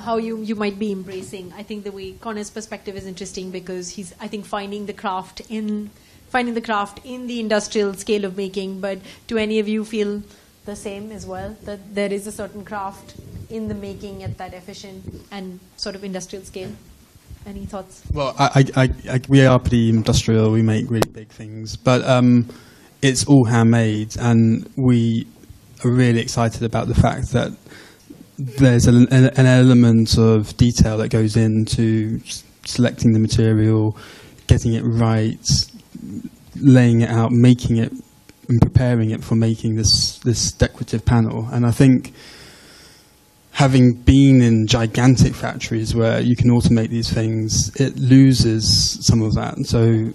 Speaker 11: how you might be embracing. I think the way Connor's perspective is interesting, because he's, I think, finding the craft in the industrial scale of making. But do any of you feel the same as well, that there is a certain craft in the making at that efficient and sort of industrial scale? Any thoughts?
Speaker 8: Well, we are pretty industrial. We make really big things, but it's all handmade, and we are really excited about the fact that there's an element of detail that goes into selecting the material, getting it right, laying it out, making it, and preparing it for making this decorative panel. And I think, having been in gigantic factories where you can automate these things, it loses some of that. And so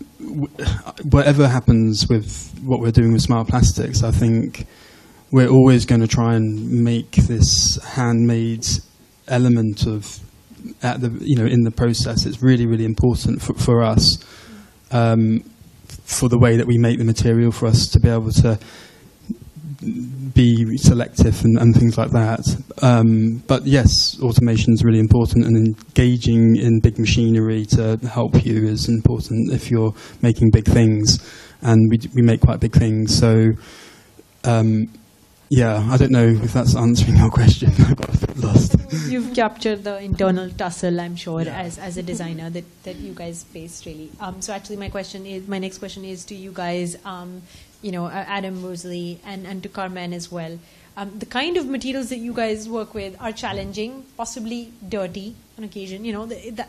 Speaker 8: whatever happens with what we're doing with Smart Plastics, I think we're always going to try and make this handmade element of in the process. It's really, really important for us, for the way that we make the material, for us to be able to be selective and things like that. But yes, automation is really important, and engaging in big machinery to help you is important if you're making big things, and we make quite big things. So I don't know if that's answering your question. I got a bit lost.
Speaker 11: You've captured the internal tussle, I'm sure, as a designer that you guys face, really. So actually my next question is to you guys, Adam, Rosalie, and to Carmen as well. The kind of materials that you guys work with are challenging, possibly dirty on occasion.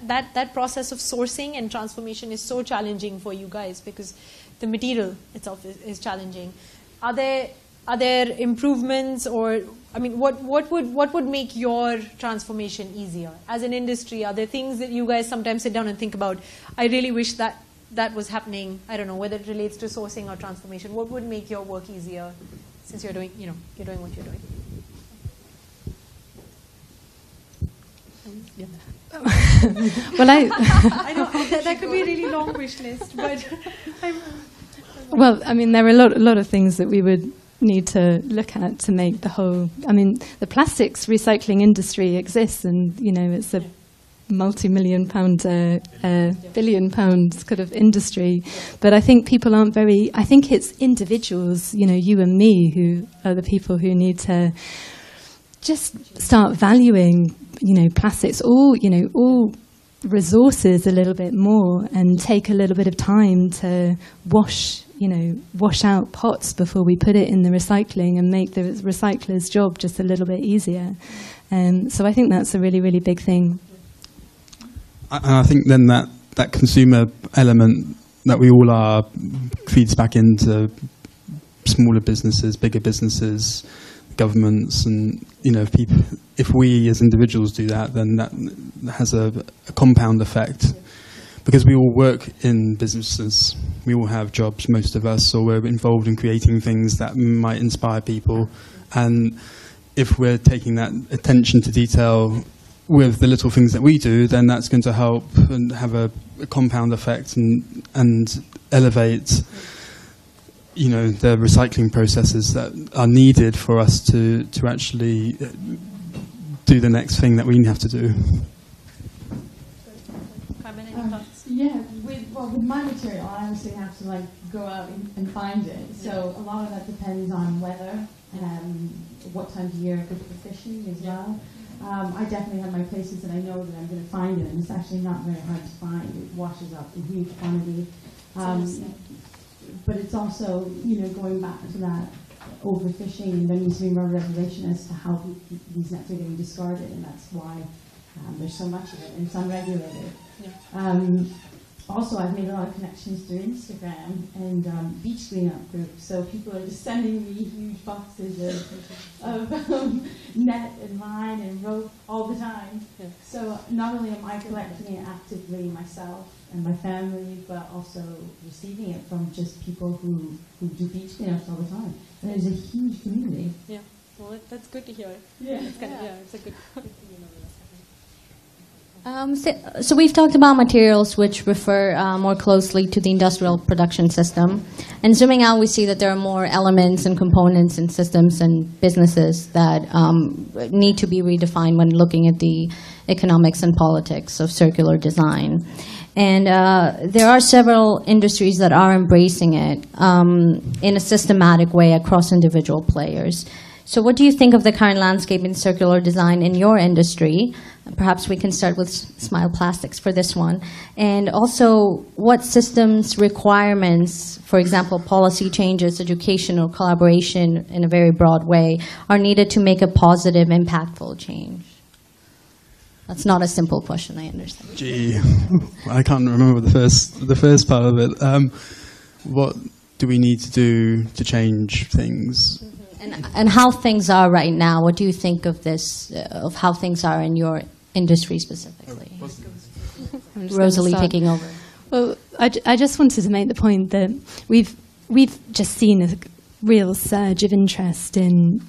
Speaker 11: That process of sourcing and transformation is so challenging for you guys, because the material itself is challenging. Are there improvements, or what would make your transformation easier as an industry? Are there things that you guys sometimes sit down and think about? I really wish that was happening. I don't know whether it relates to sourcing or transformation. What would make your work easier, since you're doing what you're doing?
Speaker 9: Well,
Speaker 1: I know that could be a really long wish list, but
Speaker 9: well, there are a lot of things that we would need to look at to make the whole. The plastics recycling industry exists, and it's a multi-million-pound, billion-pound kind of industry. But I think people aren't very. I think it's individuals, you and me, who are the people who need to just start valuing, plastics, all resources a little bit more, and take a little bit of time to wash out pots before we put it in the recycling, and make the recycler's job just a little bit easier. So I think that's a really, really big thing.
Speaker 8: And I think then that consumer element that we all are feeds back into smaller businesses, bigger businesses, governments, and if we as individuals do that, then that has a compound effect, because we all work in businesses, we all have jobs, most of us, or we're involved in creating things that might inspire people, and if we're taking that attention to detail with the little things that we do, then that's going to help and have a compound effect and elevate the recycling processes that are needed for us to actually do the next thing that we have to do.
Speaker 11: Carmen, any thoughts?
Speaker 7: With my material, I obviously have to go out and find it. So a lot of that depends on weather and what time of year I go for fishing as well. I definitely have my places that I know that I'm going to find it, and it's actually not very hard to find. It washes up in huge quantity. But it's also, going back to that overfishing, there needs to be more regulation as to how these nets are getting discarded, and that's why there's so much of it, and it's unregulated.
Speaker 11: Yeah.
Speaker 7: Also, I've made a lot of connections through Instagram and beach cleanup groups, so people are just sending me huge boxes of net and line and rope all the time.
Speaker 11: Yeah.
Speaker 7: So not only am I collecting it actively myself and my family, but also receiving it from just people who do beach cleanups all the time. And there's a huge community.
Speaker 11: Yeah, well, that's good to hear.
Speaker 7: Yeah.
Speaker 11: It's kind of, it's a good.
Speaker 3: So we've talked about materials which refer more closely to the industrial production system. And zooming out, we see that there are more elements and components and systems and businesses that need to be redefined when looking at the economics and politics of circular design. And there are several industries that are embracing it in a systematic way across individual players. So what do you think of the current landscape in circular design in your industry? Perhaps we can start with Smile Plastics for this one. And also, what systems requirements, for example, policy changes, education, or collaboration in a very broad way, are needed to make a positive, impactful change? That's not a simple question, I understand.
Speaker 8: Gee, I can't remember the first part of it. What do we need to do to change things?
Speaker 3: And how things are right now, what do you think of this, of how things are in your industry specifically? Rosalie taking over.
Speaker 9: Well, I just wanted to make the point that we've just seen a real surge of interest in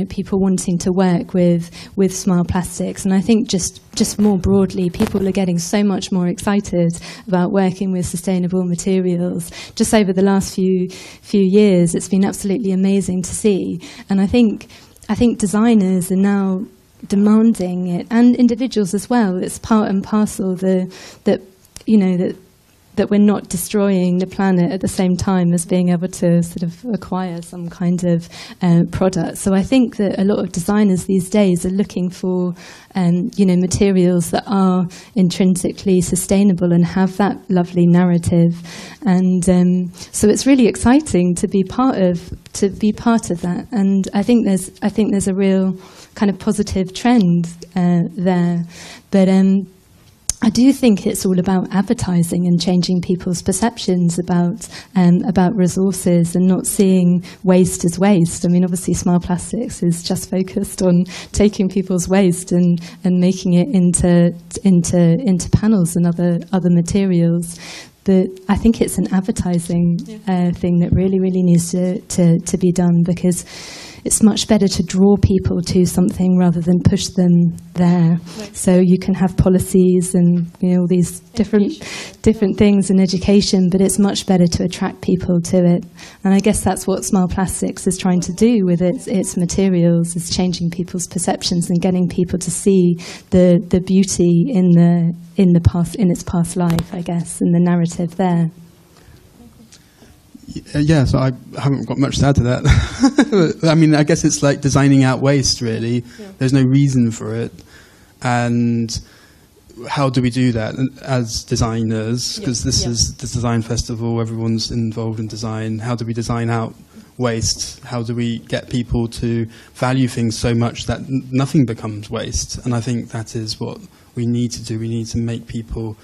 Speaker 9: people wanting to work with Smile Plastics, and I think just more broadly, people are getting so much more excited about working with sustainable materials. Just over the last few years, it's been absolutely amazing to see, and I think designers are now demanding it, and individuals as well. It's part and parcel that we're not destroying the planet at the same time as being able to sort of acquire some kind of product. So I think that a lot of designers these days are looking for materials that are intrinsically sustainable and have that lovely narrative. And so it's really exciting to be part of that. And I think there's a real kind of positive trend there. But I do think it's all about advertising and changing people's perceptions about resources and not seeing waste as waste. I mean, obviously, Smile Plastics is just focused on taking people's waste and making it into panels and other materials. But I think it's an advertising thing that really needs to be done, because it's much better to draw people to something rather than push them there. Right. So you can have policies and all these different things in education, but it's much better to attract people to it. And I guess that's what Smile Plastics is trying to do with its materials, is changing people's perceptions and getting people to see the beauty in its past life, I guess, and the narrative there.
Speaker 8: Yeah, so I haven't got much to add to that. I mean, I guess it's like designing out waste, really. Yeah. There's no reason for it. And how do we do that as designers? Because this is the design festival, everyone's involved in design. How do we design out waste? How do we get people to value things so much that nothing becomes waste? And I think that is what we need to do. We need to make people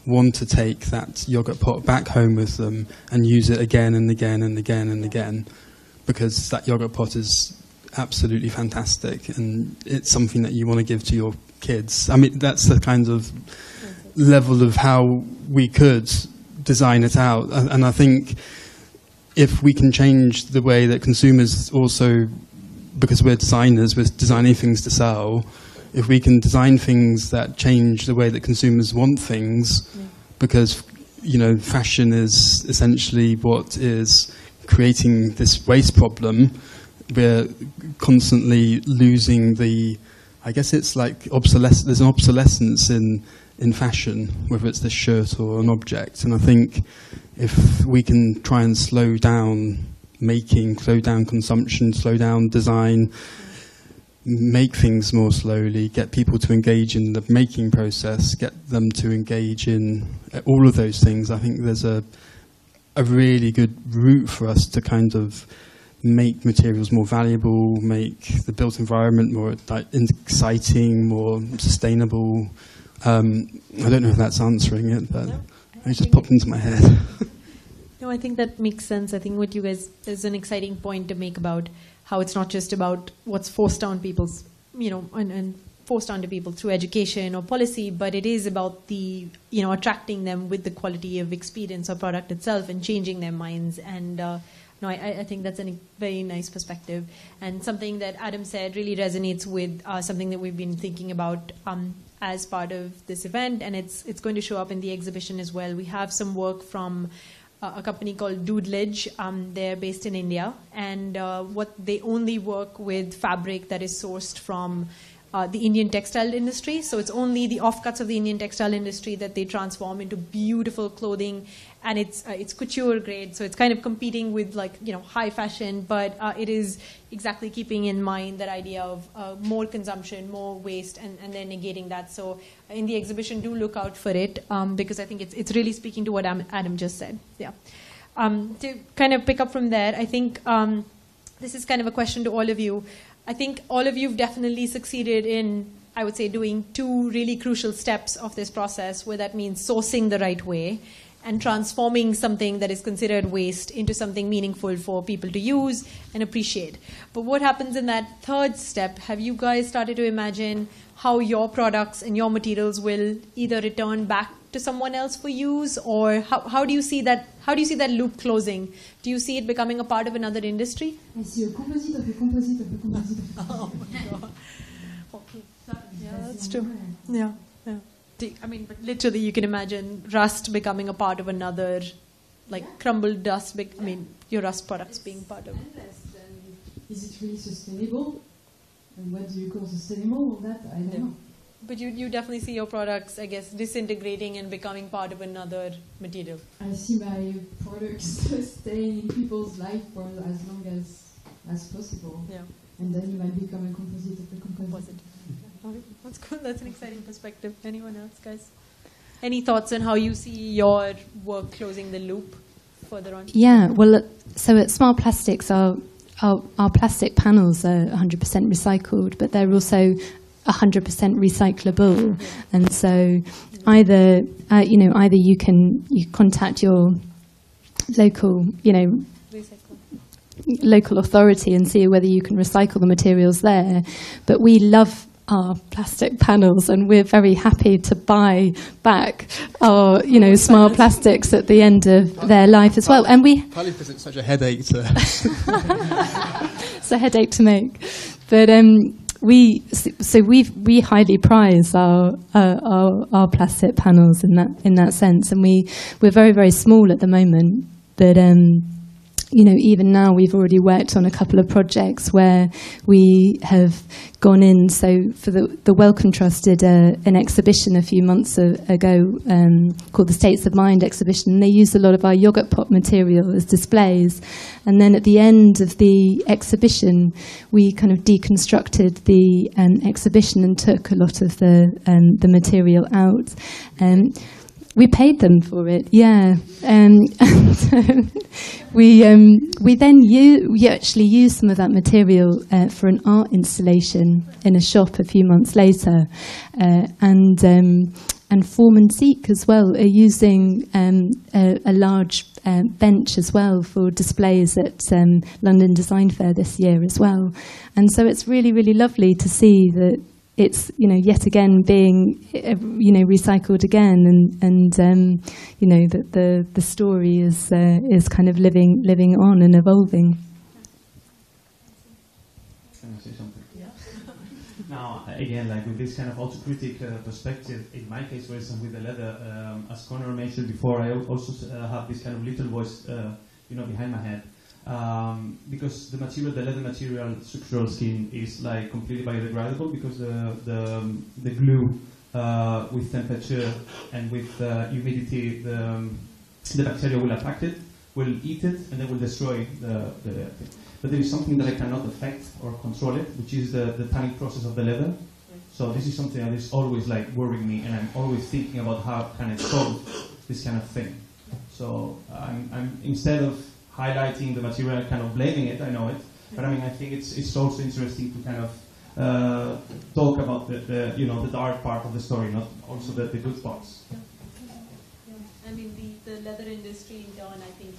Speaker 8: want to take that yogurt pot back home with them and use it again and again and again and again, because that yogurt pot is absolutely fantastic and it's something that you want to give to your kids. I mean, that's the kind of level of how we could design it out. And I think if we can change the way that consumers also, because we're designers, we're designing things to sell, if we can design things that change the way that consumers want things, because, fashion is essentially what is creating this waste problem. We're constantly losing I guess it's like there's an obsolescence in fashion, whether it's this shirt or an object. And I think if we can try and slow down making, slow down consumption, slow down design, make things more slowly, get people to engage in the making process, get them to engage in all of those things, I think there's a a really good route for us to kind of make materials more valuable, make the built environment more exciting, more sustainable. I don't know if that's answering it, but it just popped into my head.
Speaker 11: No, I think that makes sense. I think what you guys, there's an exciting point to make about how it's not just about what's forced on people's, and forced onto people through education or policy, but it is about the, attracting them with the quality of experience or product itself and changing their minds. And no, I think that's a very nice perspective. And something that Adam said really resonates with something that we've been thinking about as part of this event, and it's going to show up in the exhibition as well. We have some work from a company called Doodledge. They're based in India, and they only work with fabric that is sourced from the Indian textile industry. So it's only the offcuts of the Indian textile industry that they transform into beautiful clothing, and it's couture grade. So it's kind of competing with high fashion, but it is exactly keeping in mind that idea of more consumption, more waste, and then negating that. So in the exhibition, do look out for it because I think it's really speaking to what Adam just said. Yeah. To kind of pick up from there, I think this is kind of a question to all of you. I think all of you have definitely succeeded in, I would say, doing two really crucial steps of this process, where that means sourcing the right way and transforming something that is considered waste into something meaningful for people to use and appreciate. But what happens in that third step? Have you guys started to imagine how your products and your materials will either return back to someone else for use, or how do you see that? How do you see that loop closing? Do you see it becoming a part of another industry?
Speaker 10: I see a composite of a composite of a composite of a
Speaker 11: composite. Oh my God. Okay. Yeah, that's true. Yeah. I mean, but literally, you can imagine rust becoming a part of another, crumbled dust. Your rust products being part of.
Speaker 10: Is it really sustainable? And what do you call sustainable? All that I don't know.
Speaker 11: But you definitely see your products, I guess, disintegrating and becoming part of another material.
Speaker 10: I see my products staying in people's life for as long as possible.
Speaker 11: Yeah.
Speaker 10: And then you might become a composite of a composite.
Speaker 11: That's cool. That's an exciting perspective. Anyone else, guys? Any thoughts on how you see your work closing the loop further on?
Speaker 12: Yeah, well, so at Smart Plastics, our plastic panels are 100% recycled, but they're also 100% recyclable. And so either you contact your local, local authority and see whether you can recycle the materials there. But we love our plastic panels, and we're very happy to buy back our, Smart Plastics at the end of their life as well. And we
Speaker 8: partly because it's such a headache to
Speaker 12: it's a headache to make, but we highly prize our plastic panels in that sense, and we're very, very small at the moment, but even now we've already worked on a couple of projects where we have gone in. So for the Wellcome Trust did an exhibition a few months ago called the States of Mind exhibition. And they used a lot of our yogurt pot material as displays. And then at the end of the exhibition, we kind of deconstructed the exhibition and took a lot of the material out. We paid them for it, yeah. We actually used some of that material for an art installation in a shop a few months later, and Form and Seek as well are using a large bench as well for displays at London Design Fair this year as well. And so it's really, really lovely to see that it's yet again being recycled again, and that the story is kind of living on and evolving.
Speaker 6: Can I say something? Yeah. Now again, with this kind of autocritic perspective, in my case, for instance, with the leather, as Connor mentioned before, I also have this kind of little voice, behind my head. Because the leather material, structural skin is completely biodegradable, because the glue with temperature and with humidity, the bacteria will attack it, will eat it, and they will destroy the thing. But there is something that I cannot affect or control it, which is the tanning process of the leather. So this is something that is always worrying me, and I'm always thinking about how can I solve this kind of thing. So I'm instead of highlighting the material and kind of blaming it, I know it, but I mean I think it's also interesting to kind of talk about the you know the dark part of the story, not also the good parts.
Speaker 11: I mean the leather industry in turn, I think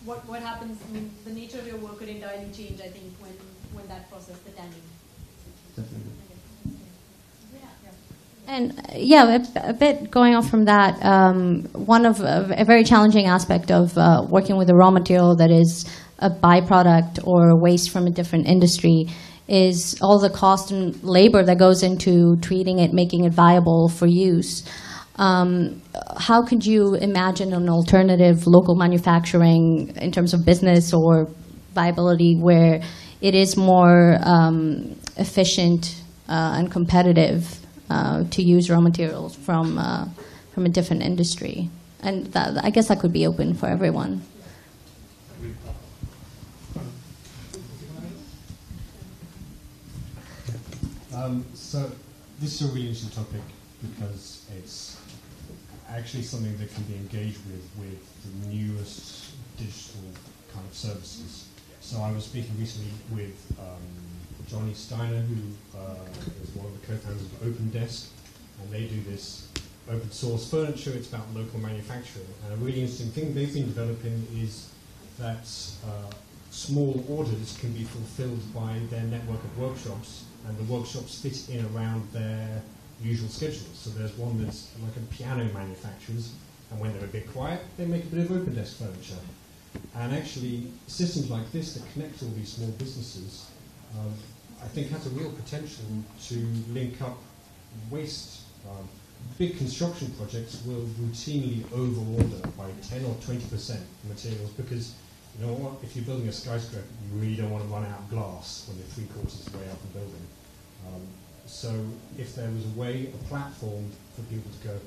Speaker 11: what happens, I mean the nature of your work could entirely change, I think, when that process, the tanning.
Speaker 6: Definitely.
Speaker 3: And a bit going off from that, one of a very challenging aspect of working with a raw material that is a byproduct or waste from a different industry is all the cost and labor that goes into treating it, making it viable for use. How could you imagine an alternative local manufacturing in terms of business or viability where it is more efficient and competitive to use raw materials from a different industry? And I guess that could be open for everyone.
Speaker 5: So this is a really interesting topic because it's actually something that can be engaged with the newest digital kind of services. So I was speaking recently with Johnny Steiner, who is one of the co-founders of OpenDesk, and they do this open source furniture. It's about local manufacturing, and a really interesting thing they've been developing is that small orders can be fulfilled by their network of workshops, and the workshops fit in around their usual schedules. So there's one that's like a piano manufacturers, and when they're a bit quiet, they make a bit of OpenDesk furniture. And actually, systems like this that connect all these small businesses, I think has a real potential to link up waste. Big construction projects will routinely overorder by 10 or 20% materials because, you know what, if you're building a skyscraper, you really don't want to run out of glass when you're 3/4 of the way up the building. So if there was a way, a platform for people to go,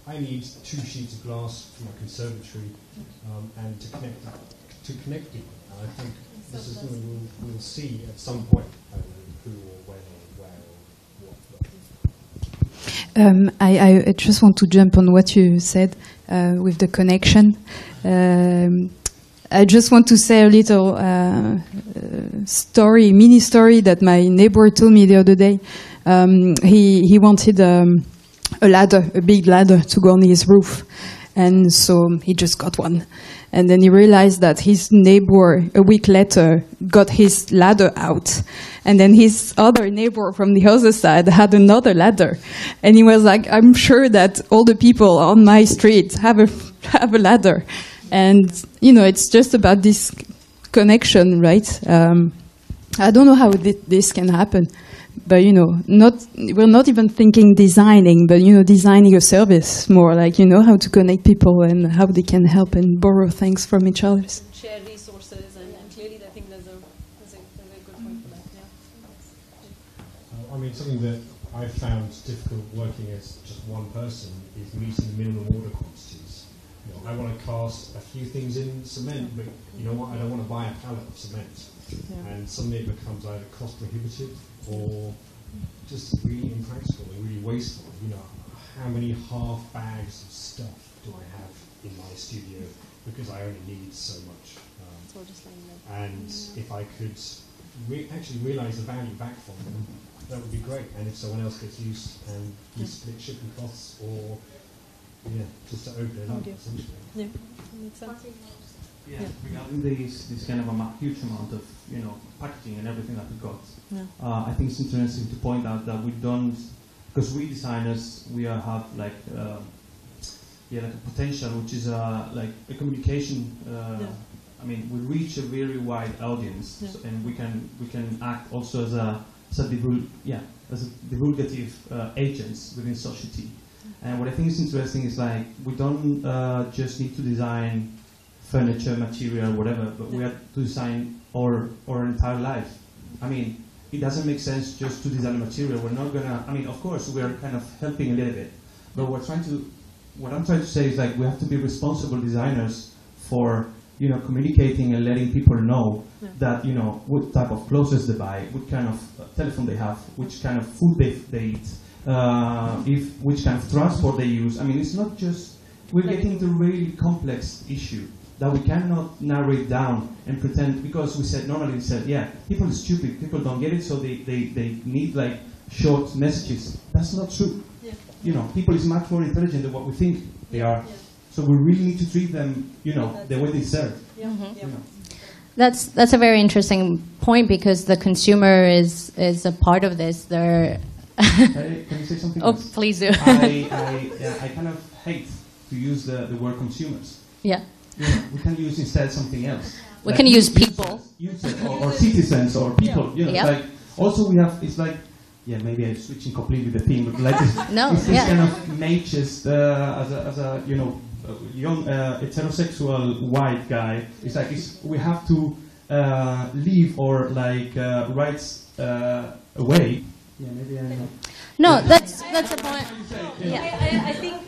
Speaker 5: I need 2 sheets of glass for my conservatory, and to connect people. And I think this is something we'll see at some point. I don't know who or when or where or what.
Speaker 4: I just want to jump on what you said with the connection. I just want to say a little mini story that my neighbor told me the other day. He wanted a big ladder to go on his roof. And so he just got one. And then he realized that his neighbor, a week later, got his ladder out. And then his other neighbor from the other side had another ladder. And he was like, I'm sure that all the people on my street have a ladder. And, you know, it's just about this connection, right? I don't know how this can happen. But, you know, we're not even thinking designing, but, you know, designing a service more like, you know, how to connect people and how they can help and borrow things from each other.
Speaker 11: Share resources, and clearly I think there's a good point for that, yeah.
Speaker 5: I mean, something that I found difficult working as just one person is meeting the minimum order quantities. You know, I want to cast a few things in cement, but you know what, I don't want to buy a pallet of cement. Yeah. And suddenly it becomes either cost prohibitive or just really impractical and really wasteful. You know, how many half bags of stuff do I have in my studio because I only need so much? And if I could actually realise the value back from them, that would be great. And if someone else gets used and we split shipping costs, or just to open it up, essentially.
Speaker 11: Yeah, makes sense.
Speaker 6: Yeah, regarding this kind of a huge amount of packaging and everything that we got, I think it's interesting to point out that we don't, because we designers have like a potential which is like a communication. I mean, we reach a very wide audience, and we can act also as a divulgative agents within society. And what I think is interesting is like we don't just need to design furniture, material, whatever, but we have to design our entire life. I mean, it doesn't make sense just to design a material. We're not gonna. I mean, of course, we are kind of helping a little bit, but what I'm trying to say is like we have to be responsible designers for communicating and letting people know that what type of clothes they buy, what kind of telephone they have, which kind of food they eat, which kind of transport they use. I mean, it's not just we're getting to a really complex issue that we cannot narrow it down and pretend, because we said, normally we said, yeah, people are stupid, people don't get it, so they need like short messages. That's not true.
Speaker 11: Yeah.
Speaker 6: You know, people is much more intelligent than what we think they are. Yeah. So we really need to treat them, you know, the way they deserve.
Speaker 11: Yeah. Mm-hmm.
Speaker 6: You know.
Speaker 3: That's a very interesting point, because the consumer is a part of this. They're
Speaker 6: Can you say something
Speaker 3: oh,
Speaker 6: else?
Speaker 3: please do.
Speaker 6: I kind of hate to use the word consumers.
Speaker 3: Yeah.
Speaker 6: You know, we can use instead something else.
Speaker 3: We can use people.
Speaker 6: Users or citizens or people. You know,
Speaker 3: yeah.
Speaker 6: like also we have, it's like, yeah, maybe I'm switching completely the theme, but like
Speaker 3: no,
Speaker 6: it's this
Speaker 3: yeah.
Speaker 6: kind of mageist as a you know young heterosexual white guy. It's like we have to leave or like rights away. Yeah, maybe I know.
Speaker 3: No, that's a point.
Speaker 11: Yeah.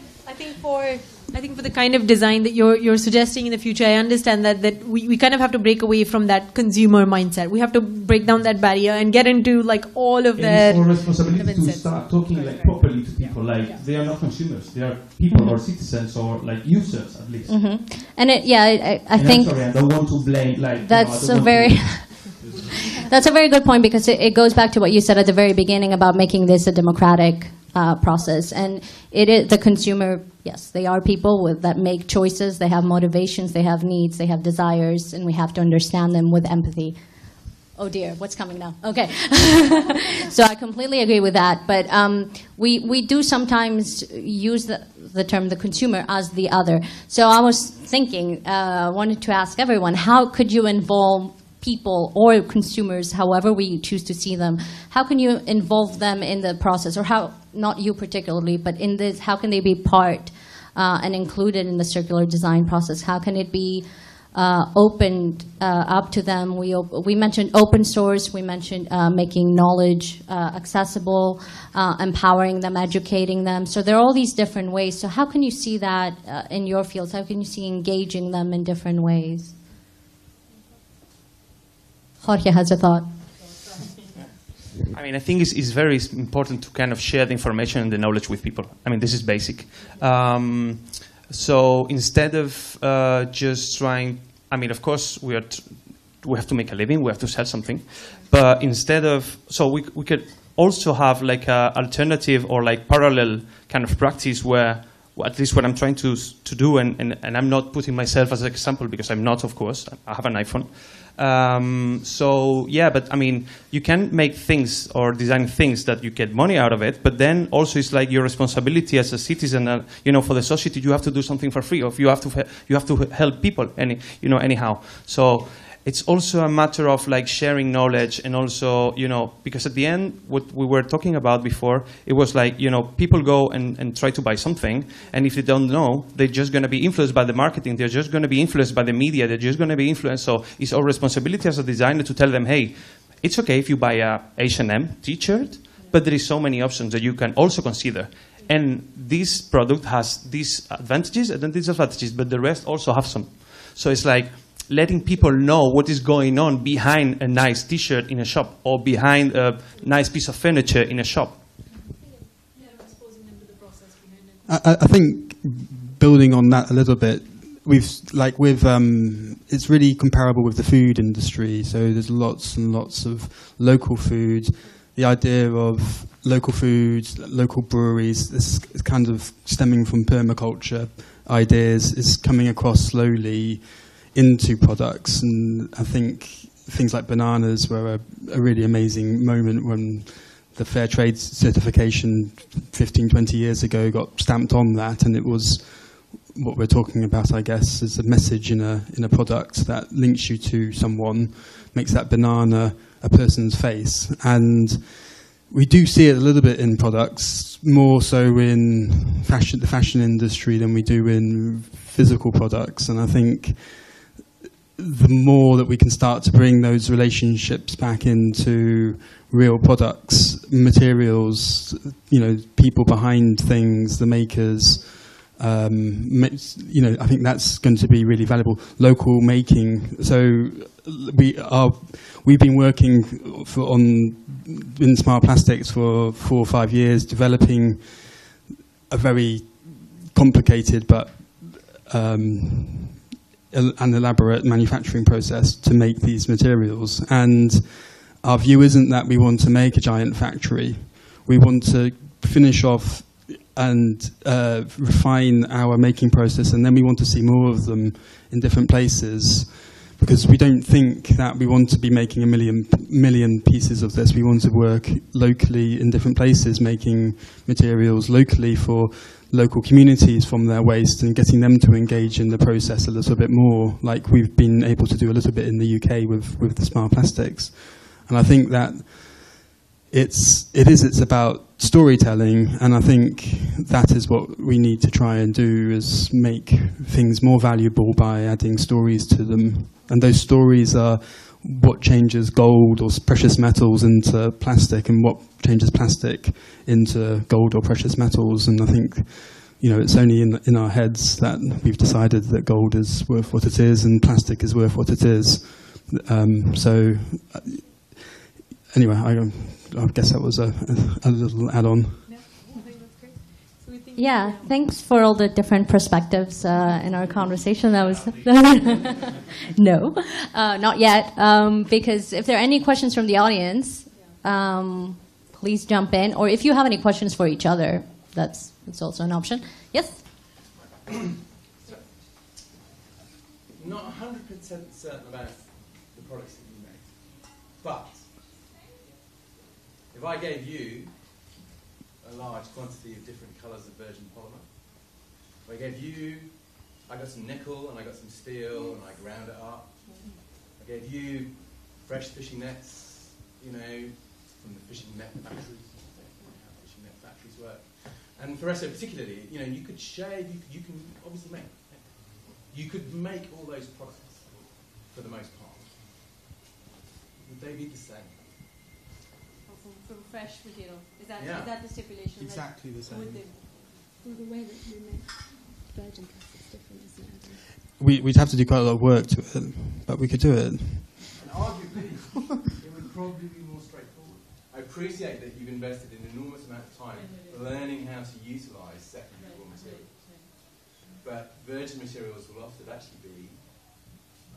Speaker 11: I think for the kind of design that you're suggesting in the future, I understand that we kind of have to break away from that consumer mindset. We have to break down that barrier and get into like all of that.
Speaker 6: It's our responsibility to start talking like properly to people. Like they are not consumers; they are people or citizens or like users at least.
Speaker 3: Mm-hmm. And I think
Speaker 6: I'm sorry, I don't want to blame like.
Speaker 3: That's a very. That's a very good point, because it goes back to what you said at the very beginning about making this a democratic process. And it is the consumer, yes, they are people that make choices, they have motivations, they have needs, they have desires, and we have to understand them with empathy. Oh dear, what's coming now? Okay. So I completely agree with that. But we do sometimes use the term the consumer as the other. So I was thinking, wanted to ask everyone, how could you involve people or consumers, however we choose to see them, how can you involve them in the process, or how, not you particularly, but in this, how can they be part and included in the circular design process? How can it be opened up to them? We mentioned open source, we mentioned making knowledge accessible, empowering them, educating them. So there are all these different ways. So how can you see that in your fields? How can you see engaging them in different ways? Jorge has a thought.
Speaker 6: I mean, I think it's very important to kind of share the information and the knowledge with people. I mean, this is basic. So instead of just trying, I mean, of course, we have to make a living, we have to sell something. But instead of, so we could also have like an alternative or like parallel kind of practice where, well, at least what I'm trying to do, and I'm not putting myself as an example because I'm not, of course, I have an iPhone. So yeah, but I mean, you can make things or design things that you get money out of it, but then also it's like your responsibility as a citizen, you know, for the society, you have to do something for free, or you have to help people, anyhow. So it's also a matter of like sharing knowledge, and also, you know, because at the end, what we were talking about before, it was like, you know, people go and try to buy something, and if they don't know, they're just going to be influenced by the marketing, they're just going to be influenced by the media, they're just going to be influenced. So it's our responsibility as a designer to tell them, hey, it's okay if you buy a H&M t-shirt, but there is so many options that you can also consider. And this product has these advantages and then disadvantages, but the rest also have some. So it's like letting people know what is going on behind a nice t-shirt in a shop, or behind a nice piece of furniture in a shop.
Speaker 8: I think building on that a little bit, it's really comparable with the food industry. So there's lots and lots of local food. The idea of local foods, local breweries, this is kind of stemming from permaculture ideas, is coming across slowly into products. And I think things like bananas were a really amazing moment when the Fair Trade certification 15, 20 years ago got stamped on that, and it was what we're talking about, I guess, is a message in a product that links you to someone, makes that banana a person's face. And we do see it a little bit in products, more so in the fashion industry than we do in physical products. And I think the more that we can start to bring those relationships back into real products, materials, you know, people behind things, the makers, you know, I think that's going to be really valuable. Local making. So we've been working in Smart Plastics for 4 or 5 years, developing a very complicated but an elaborate manufacturing process to make these materials. And our view isn't that we want to make a giant factory. We want to finish off and refine our making process, and then we want to see more of them in different places, because we don't think that we want to be making a million pieces of this. We want to work locally in different places, making materials locally for local communities from their waste and getting them to engage in the process a little bit more, like we've been able to do a little bit in the UK with the Smart Plastics. And I think that it's about storytelling, and I think that is what we need to try and do, is make things more valuable by adding stories to them. And those stories are what changes gold or precious metals into plastic, and what changes plastic into gold or precious metals. And I think, it's only in our heads that we've decided that gold is worth what it is and plastic is worth what it is. Anyway, I guess that was a little add-on.
Speaker 3: Yeah, thanks for all the different perspectives in our conversation. That was no, not yet. Because if there are any questions from the audience, please jump in. Or if you have any questions for each other, that's also an option. Yes?
Speaker 13: Not 100% certain about the products that you make, but if I gave you a large quantity of different colours of virgin polymer, if I gave you, I got some nickel and I got some steel and I ground it up, I gave you fresh fishing nets, from the fishing net factories, how fishing net factories work. And Fauresso particularly, you could shave, you can obviously make. You could make all those products for the most part. Would they be the same?
Speaker 11: From fresh material. Is that the stipulation?
Speaker 8: Exactly the same.
Speaker 9: Well, the way that we make virgin plastics is different, isn't it?
Speaker 8: We'd have to do quite a lot of work to it, but we could do it.
Speaker 13: And arguably, it would probably be more straightforward. I appreciate that you've invested an enormous amount of time learning how to utilise secondary raw materials. But virgin materials will often actually be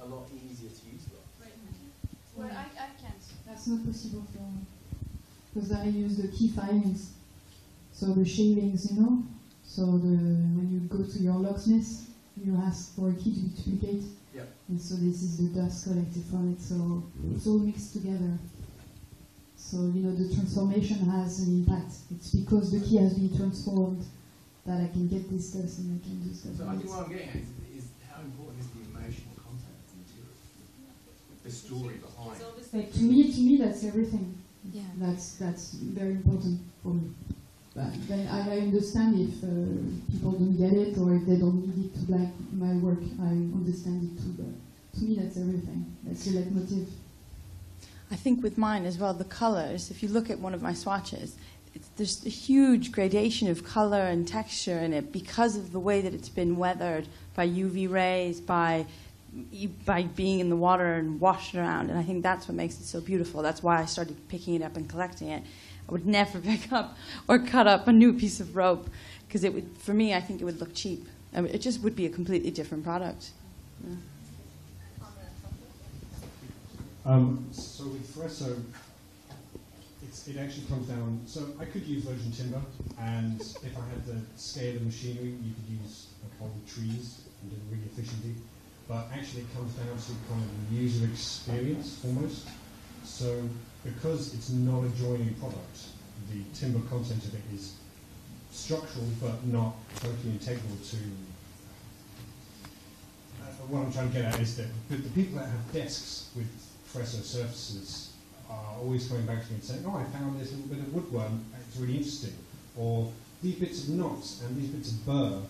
Speaker 13: a lot easier to utilise.
Speaker 10: Well, I can't. That's not possible because I use the key filings. So the shavings, So when you go to your locksmith, you ask for a key to duplicate.
Speaker 13: Yep.
Speaker 10: And so this is the dust collected from it. So it's all mixed together. So, the transformation has an impact. It's because the key has been transformed that I can get this dust and I can do stuff.
Speaker 13: So I think what I'm getting at is how important is the emotional content of the material? The story behind.
Speaker 10: To me, that's everything.
Speaker 9: Yeah.
Speaker 10: That's very important for me. But then I understand if people don't get it or if they don't need it to like my work. I understand it too. But to me, that's everything. That's the leitmotiv.
Speaker 7: I think with mine as well, the colors, if you look at one of my swatches, there's a huge gradation of color and texture in it because of the way that it's been weathered by UV rays, by being in the water and washed around. And I think that's what makes it so beautiful. That's why I started picking it up and collecting it. I would never pick up or cut up a new piece of rope because it would, for me, I think it would look cheap. I mean, it just would be a completely different product. Yeah.
Speaker 5: So with Fauresso, it actually comes down. So I could use virgin timber, and if I had the scale of machinery, you could use whole trees and do it really efficiently. But actually, it comes down to kind of the user experience almost. So because it's not a joining product, the timber content of it is structural, but not totally integral to. What I'm trying to get at is that the people that have desks with Fauresso surfaces are always coming back to me and saying, "Oh, I found this little bit of woodworm. It's really interesting." Or these bits of knots and these bits of burr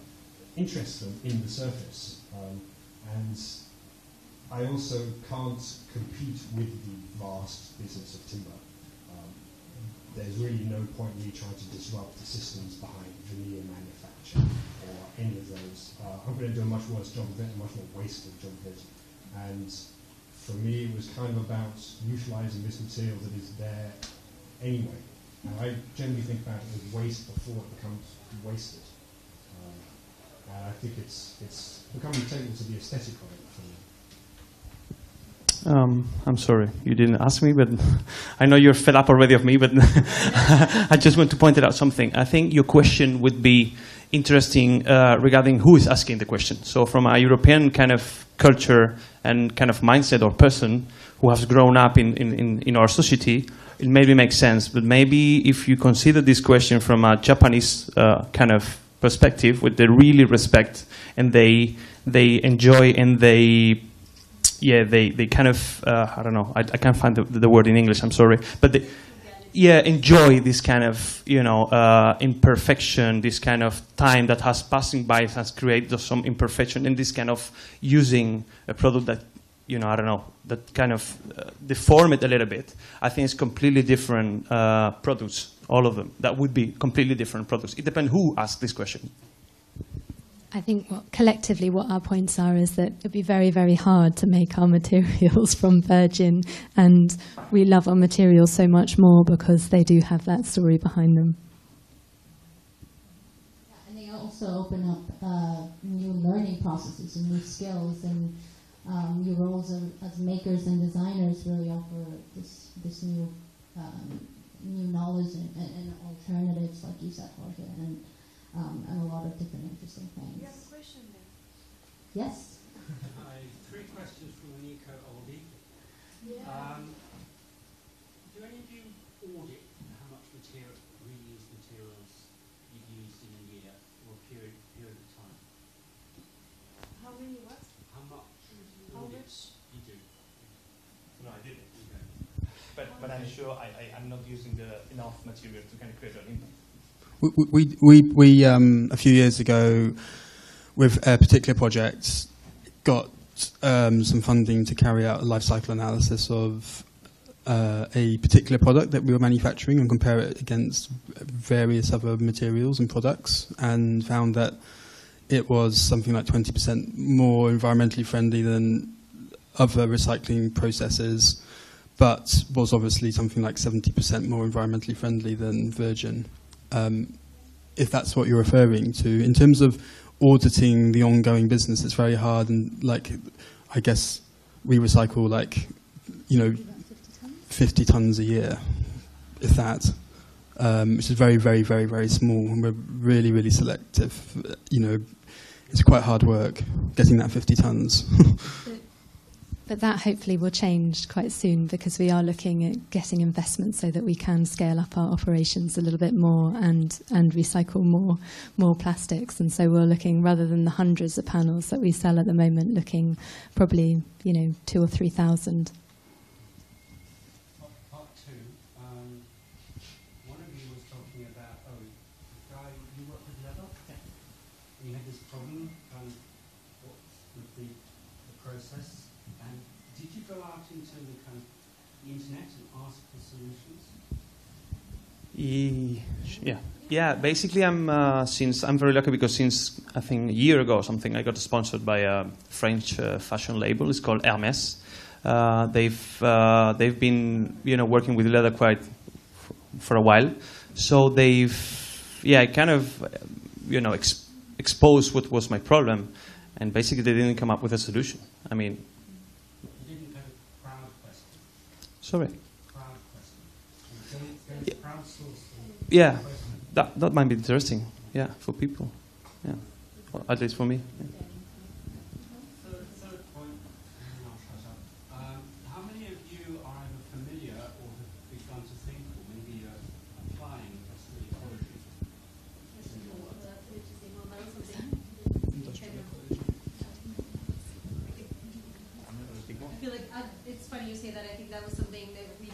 Speaker 5: interest them in the surface. And I also can't compete with the vast business of timber. There's really no point in me trying to disrupt the systems behind veneer manufacture or any of those. I'm going to do a much worse job of it, a much more wasteful job of it. And for me, it was kind of about utilising this material that is there anyway. And I generally think about it as waste before it becomes wasted. And I think it's becoming integral to the aesthetic of it for me.
Speaker 6: I'm sorry, you didn't ask me, but I know you're fed up already of me, but I just want to point out something. I think your question would be interesting regarding who is asking the question. So from a European kind of culture and kind of mindset or person who has grown up in our society, it maybe makes sense. But maybe if you consider this question from a Japanese kind of perspective, with they really respect and they enjoy and they kind of, I don't know, I can't find the word in English, I'm sorry. But they enjoy this kind of, imperfection, this kind of time that has passing by, has created some imperfection, and this kind of using a product that, I don't know, that kind of deform it a little bit. I think it's completely different products, all of them. That would be completely different products. It depends who asks this question.
Speaker 12: I think collectively what our points are is that it'd be very, very hard to make our materials from virgin, and we love our materials so much more because they do have that story behind them.
Speaker 3: Yeah, and they also open up new learning processes and new skills, and your roles as makers and designers really offer this new knowledge and alternatives, like you said, Jorge, and a lot of different interesting things.
Speaker 14: You have a question there?
Speaker 3: Yes?
Speaker 15: Three questions from Nico Oldie.
Speaker 14: Yeah.
Speaker 15: Do any of you audit how much reused materials you've used in a year or a period of time?
Speaker 14: How many what?
Speaker 15: How much audits you do?
Speaker 6: No, I didn't. Okay. But I'm sure I'm not using enough material to kind of create an impact.
Speaker 8: We a few years ago, with a particular project, got some funding to carry out a life cycle analysis of a particular product that we were manufacturing and compare it against various other materials and products, and found that it was something like 20% more environmentally friendly than other recycling processes, but was obviously something like 70% more environmentally friendly than virgin. If that's what you're referring to. In terms of auditing the ongoing business, it's very hard, and I guess we recycle 50 tons a year, if that, which is very, very, very, very small, and we're really, really selective. It's quite hard work getting that 50 tons.
Speaker 12: But that hopefully will change quite soon, because we are looking at getting investment so that we can scale up our operations a little bit more and recycle more plastics. And so we're looking, rather than the hundreds of panels that we sell at the moment, looking probably 2,000 or 3,000.
Speaker 15: Part two. One of you was talking about the guy you work with leather. Yeah. You had this problem with the process. And did you go out into the internet and ask for solutions?
Speaker 6: Yeah. Basically, I'm very lucky, because since I think a year ago or something, I got sponsored by a French fashion label. It's called Hermès. They've been working with leather quite for a while. So they've kind of exposed what was my problem, and basically they didn't come up with a solution. I mean. Sorry. Yeah, that might be interesting. Yeah, for people. Yeah, well, at least for me. Yeah.
Speaker 15: Third point. How many of you are either familiar or have begun to think, or maybe applying industrial ecology?
Speaker 1: I feel like it's funny you say that. I think that was something that we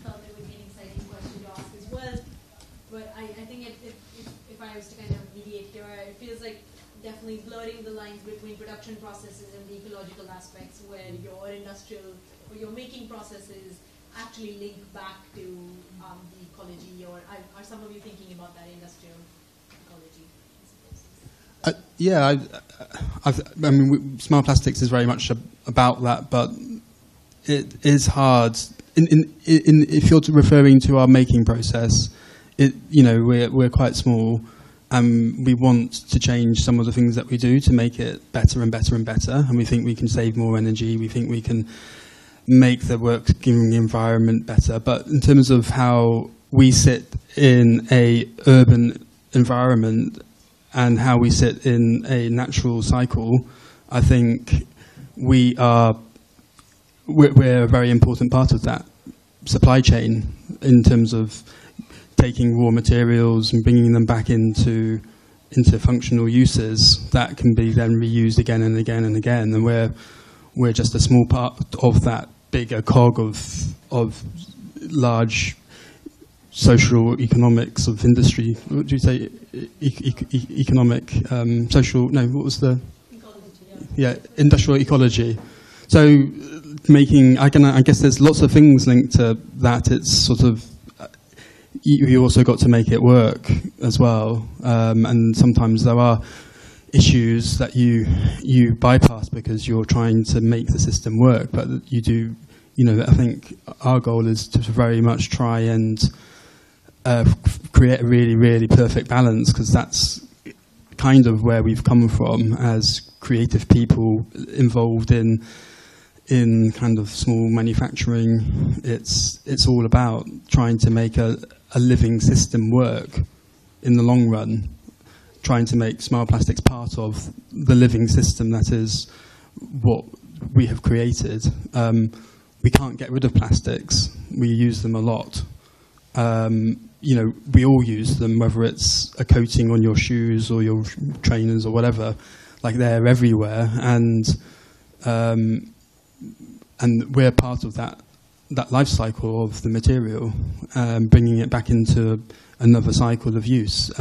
Speaker 1: felt it would be an exciting question to ask as well. But I think if I was to kind of mediate here, it feels like definitely blurring the lines between production processes and the ecological aspects, where your industrial or your making processes actually link back to the ecology. Or are some of you thinking about that industrial ecology?
Speaker 8: I mean, Smart Plastics is very much about that, but it is hard. If you're referring to our making process, we're quite small, we want to change some of the things that we do to make it better and better and better. And we think we can save more energy. We think we can make the working environment better. But in terms of how we sit in a urban environment and how we sit in a natural cycle, I think we're a very important part of that supply chain in terms of taking raw materials and bringing them back into functional uses that can be then reused again and again and again. And we're just a small part of that bigger cog of large social economics of industry. What do you say? Economic, social, no, what was the? Ecology, yeah, industrial ecology. So I guess there's lots of things linked to that. It's sort of, you also got to make it work as well. And sometimes there are issues that you bypass because you're trying to make the system work. But you do, I think our goal is to very much try and create a really, really perfect balance, because that's kind of where we've come from as creative people involved in kind of small manufacturing. It's all about trying to make a living system work in the long run, trying to make Smile Plastics part of the living system that is what we have created. We can't get rid of plastics. We use them a lot. We all use them, whether it's a coating on your shoes or your trainers or whatever. Like, they're everywhere, and we're part of that life cycle of the material, bringing it back into another cycle of use,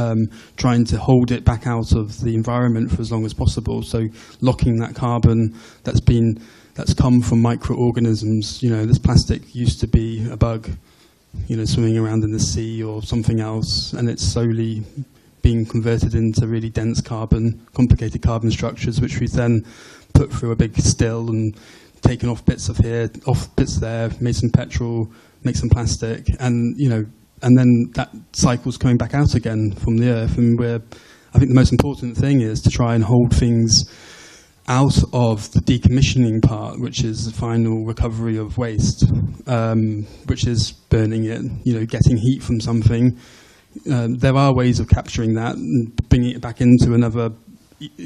Speaker 8: trying to hold it back out of the environment for as long as possible. So locking that carbon that's come from microorganisms. This plastic used to be a bug, swimming around in the sea or something else, and it's slowly being converted into really dense carbon, complicated carbon structures, which we then put through a big still and taken off bits of here, off bits there, made some petrol, make some plastic, and then that cycle's coming back out again from the earth. And I think the most important thing is to try and hold things out of the decommissioning part, which is the final recovery of waste, which is burning it, getting heat from something. There are ways of capturing that and bringing it back into another,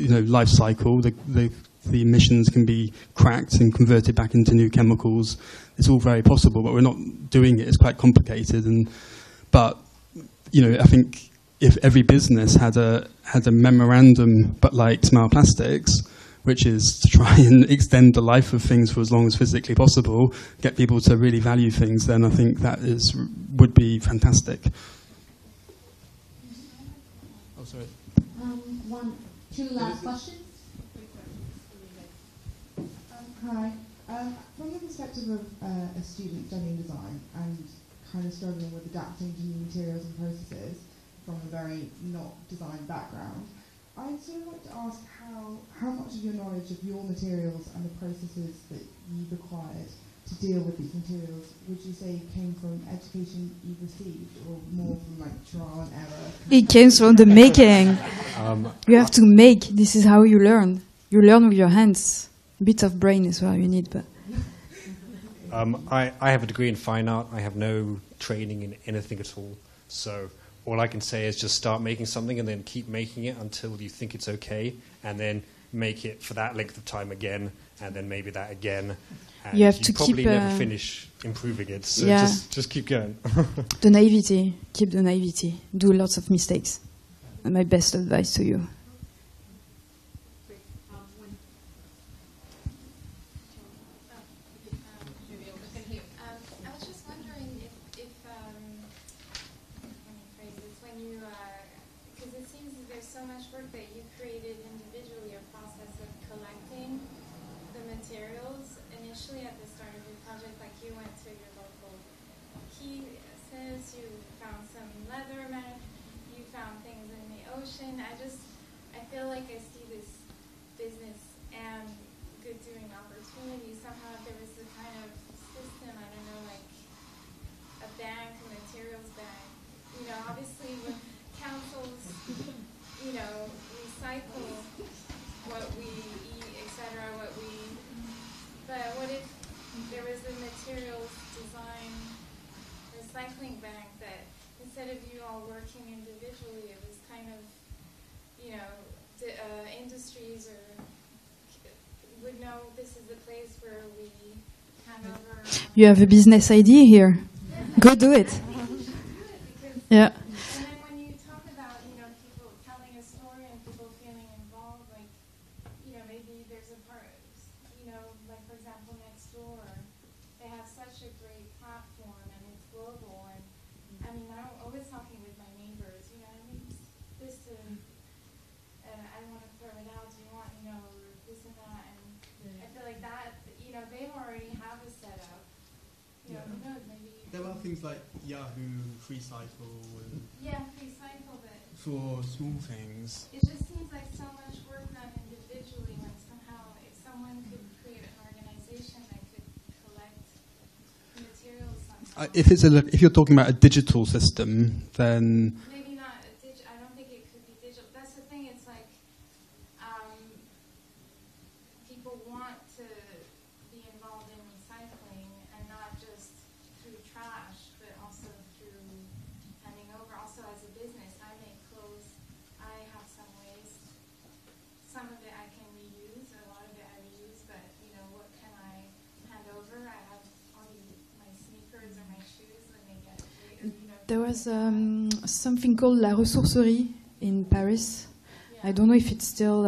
Speaker 8: life cycle. The emissions can be cracked and converted back into new chemicals. It's all very possible, but we're not doing it. It's quite complicated. But I think if every business had a memorandum, but like Smile Plastics, which is to try and extend the life of things for as long as physically possible, get people to really value things, then I think that would be fantastic. Oh, sorry.
Speaker 3: Two last questions.
Speaker 16: Hi. From the perspective of a student studying design and kind of struggling with adapting to new materials and processes from a very not design background, I'd sort of like to ask how much of your knowledge of your materials and the processes that you required to deal with these materials would you say came from education you've received, or more from trial and error?
Speaker 4: It came from the making. You have to make. This is how you learn. You learn with your hands. A bit of brain is what you need, but.
Speaker 17: I have a degree in fine art. I have no training in anything at all. So all I can say is just start making something and then keep making it until you think it's okay, and then make it for that length of time again, and then maybe that again. And
Speaker 4: you have to
Speaker 17: probably
Speaker 4: keep,
Speaker 17: never finish improving it. So
Speaker 4: yeah.
Speaker 17: just keep going.
Speaker 4: The naivety. Keep the naivety. Do lots of mistakes. And my best advice to you.
Speaker 14: I feel like I see this business and good doing opportunity. Somehow if there was a kind of system, I don't know, like a bank, a materials bank. Obviously with councils recycling bank that instead of you all working individually, it was kind of, you know, industries or would know this is the place where we hand over.
Speaker 4: You have a business idea here. Go do it. Yeah.
Speaker 14: And then when you talk about, you know, people telling a story and people feeling involved, like, you know, maybe there's a part, you know, like for example, next door, they have such a great platform and it's global. And I mean, I'm always talking with my neighbors, you know, I mean, this to, I don't want to throw it out, do you want, you know, this and that. And I feel like that, you know, they already have a setup. You know, who knows, maybe.
Speaker 8: There are things like Yahoo, FreeCycle, and
Speaker 14: FreeCycle, but
Speaker 8: for small things.
Speaker 14: it just seems like so much work done individually when somehow if someone could create an organization that could collect materials somehow.
Speaker 8: If you're talking about a digital system, then
Speaker 14: Maybe not I don't think it could be digital. That's the thing, it's like people want to be involved in recycling and not just through trash, but also through handing over. Also as a business, I make clothes, I have some waste. Some of it I can reuse, a lot of it I reuse, but you know, what can I hand over? I have only my sneakers or my shoes when they get
Speaker 4: There was something called La Ressourcerie in Paris. I don't know if it's still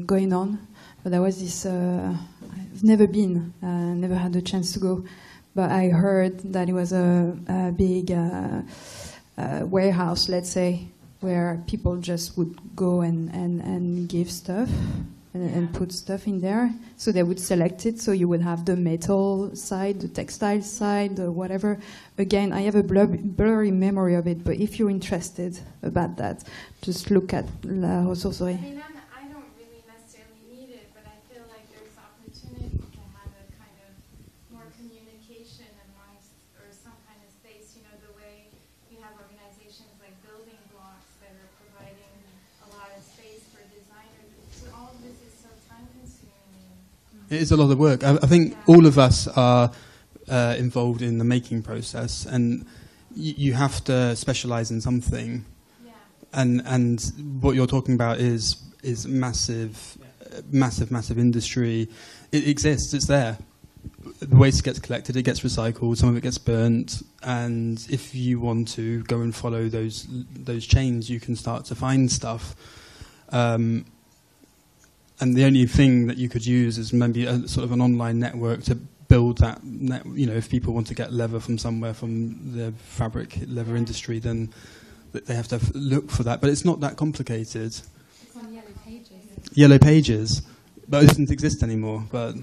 Speaker 4: going on, but there was this. I've never been, never had the chance to go, but I heard that it was a big warehouse, let's say, where people just would go and give stuff and put stuff in there. So they would select it. So you would have the metal side, the textile side, the whatever. Again, I have a blurry memory of it, but if you're interested about that, just look at La Ressourcerie.
Speaker 14: I mean, I don't really necessarily need it, but I feel like there's opportunity to have a kind of more communication amongst, or some kind of space, you know, the way you have organizations like Building Blocks that are providing a lot of space for designers. So all of this is so time consuming.
Speaker 8: it is a lot of work. I think all of us are involved in the making process, and you have to specialize in something. And what you're talking about is massive industry. It exists. It's there. The waste gets collected. It gets recycled. Some of it gets burnt. And if you want to go and follow those chains, you can start to find stuff. And the only thing that you could use is maybe a sort of an online network to build that. You know, if people want to get leather from somewhere, from the fabric leather industry, then they have to look for that, but it's not that complicated.
Speaker 1: It's on Yellow Pages.
Speaker 8: Yellow Pages, but it doesn't exist anymore. But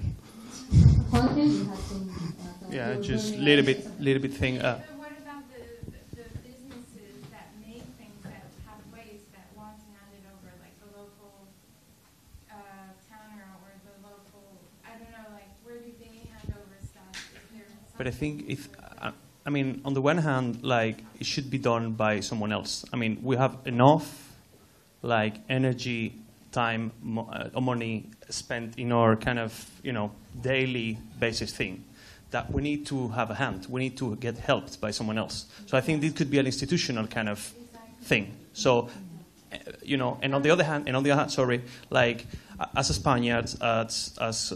Speaker 6: yeah, just little bit thing.
Speaker 14: But what about the businesses that make things that have waste that want to hand it over, like the local tanner or the local, I don't know, like where do they hand over stuff?
Speaker 6: But I think I mean, on the one hand, like, it should be done by someone else. I mean, we have enough, like, energy, time, or money spent in our kind of, you know, daily basis thing that we need to have a hand. We need to get helped by someone else. So I think this could be an institutional kind of thing. So, you know, and on the other hand, sorry, like, as a Spaniard, as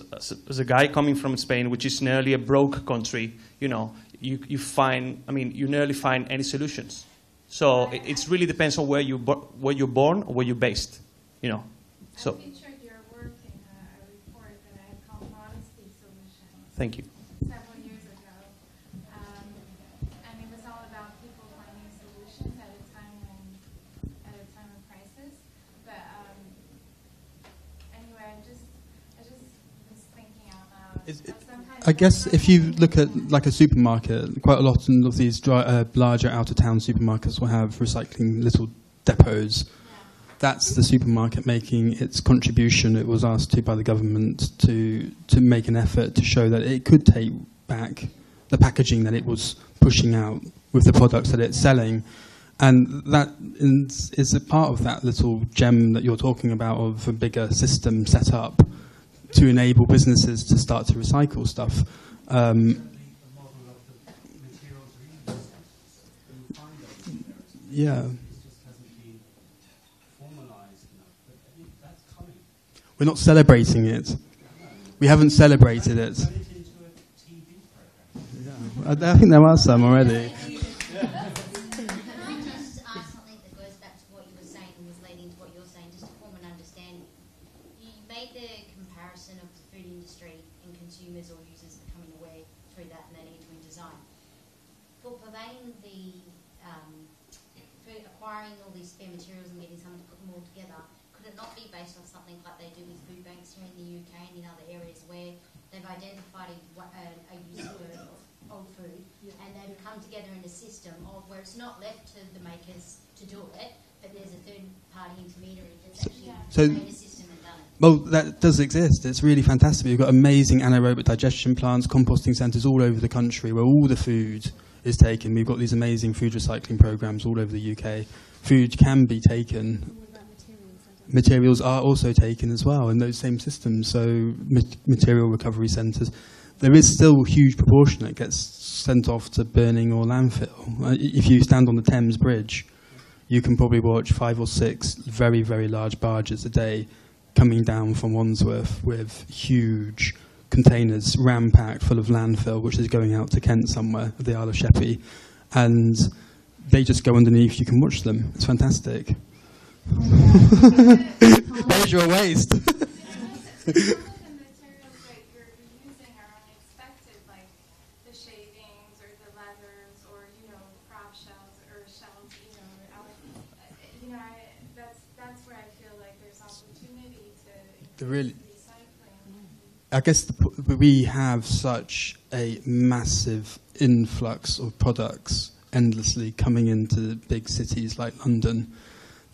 Speaker 6: a guy coming from Spain, which is nearly a broke country, you know, you find, I mean, you nearly find any solutions. So it really depends on where you're born or where you're based, you know. So.
Speaker 14: I featured your work in a report that I had called Modesty Solutions.
Speaker 6: Thank you.
Speaker 14: Several years ago, and it was all about people finding solutions at a time of crisis. But anyway, I just was thinking out loud.
Speaker 8: I guess if you look at like a supermarket, quite a lot of these larger out-of-town supermarkets will have recycling little depots. That's the supermarket making its contribution. It was asked to by the government to make an effort to show that it could take back the packaging that it was pushing out with the products that it's selling. And that is a part of that little gem that you're talking about of a bigger system set up to enable businesses to start to recycle stuff. Yeah.
Speaker 15: It just hasn't been formalised enough. But I think that's coming.
Speaker 8: We're not celebrating it. We haven't celebrated it.
Speaker 15: Turn it into a TV program.
Speaker 8: Yeah. I think there are some already.
Speaker 18: acquiring all these spare materials and getting someone to put them all together, could it not be based on something like they do with food banks here in the UK and in other areas where they've identified a use for old food and they've come together in a system of where it's not left to the makers to do it, but there's a third-party intermediary that's actually made a system and done it?
Speaker 8: Well, that does exist. It's really fantastic. We've got amazing anaerobic digestion plants, composting centres all over the country where all the food is taken. We've got these amazing food recycling programs all over the UK. Food can be taken. Materials are also taken as well in those same systems. So material recovery centres. There is still a huge proportion that gets sent off to burning or landfill. If you stand on the Thames Bridge, you can probably watch 5 or 6 very, very large barges a day coming down from Wandsworth with huge containers ram-packed full of landfill, which is going out to Kent somewhere, the Isle of Sheppey, and they just go underneath. You can watch them. It's fantastic. There's your waste. I guess we have such a massive influx of products endlessly coming into big cities like London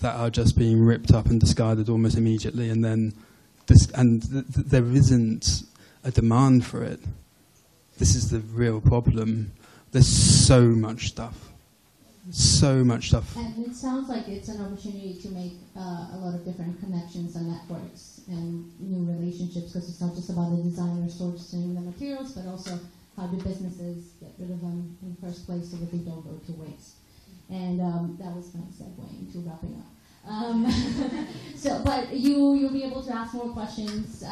Speaker 8: that are just being ripped up and discarded almost immediately, and then there isn't a demand for it. This is the real problem. There's so much stuff. So much stuff.
Speaker 3: And it sounds like it's an opportunity to make a lot of different connections and networks and new relationships, because it's not just about the designer sourcing the materials, but also how do businesses get rid of them in the first place so that they don't go to waste. And that was my segue into wrapping up. But you'll be able to ask more questions.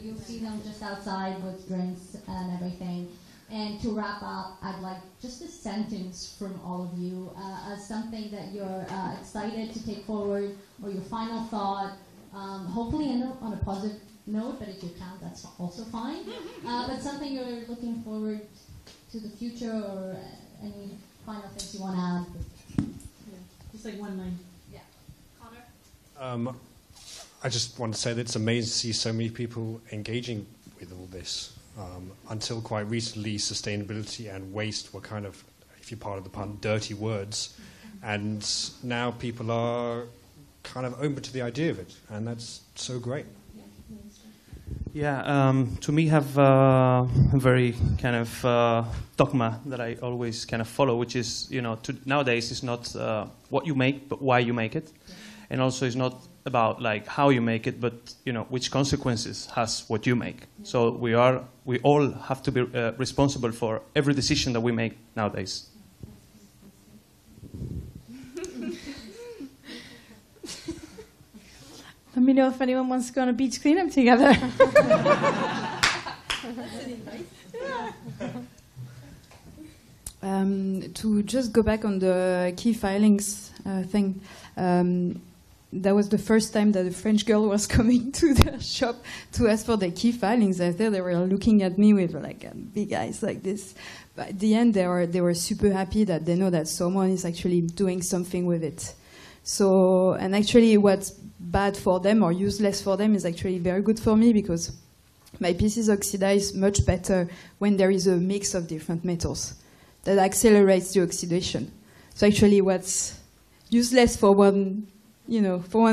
Speaker 3: You'll see them just outside with drinks and everything. And to wrap up, I'd like just a sentence from all of you as something that you're excited to take forward, or your final thought. Hopefully end up on a positive note, but if you can't, that's also fine. But something you're looking forward to the future, or any final things you want to add.
Speaker 11: Yeah. Just like one line.
Speaker 18: Yeah. Connor?
Speaker 17: I just want to say that it's amazing to see so many people engaging with all this. Until quite recently, sustainability and waste were kind of, if you're part of the pun, dirty words. And now people are kind of open to the idea of it, and that's so great.
Speaker 6: Yeah, to me, have a very kind of dogma that I always kind of follow, which is, nowadays it's not what you make, but why you make it. And also it's not about like how you make it, but which consequences has what you make. So we all have to be responsible for every decision that we make nowadays.
Speaker 11: Let me know if anyone wants to go on a beach cleanup together.
Speaker 4: To just go back on the key filings thing, that was the first time that a French girl was coming to their shop to ask for their key filings. I thought they were looking at me with like big eyes like this. But at the end, they were super happy that they know that someone is actually doing something with it. So, and actually what's bad for them or useless for them is actually very good for me, because my pieces oxidize much better when there is a mix of different metals that accelerates the oxidation. So actually what's useless for one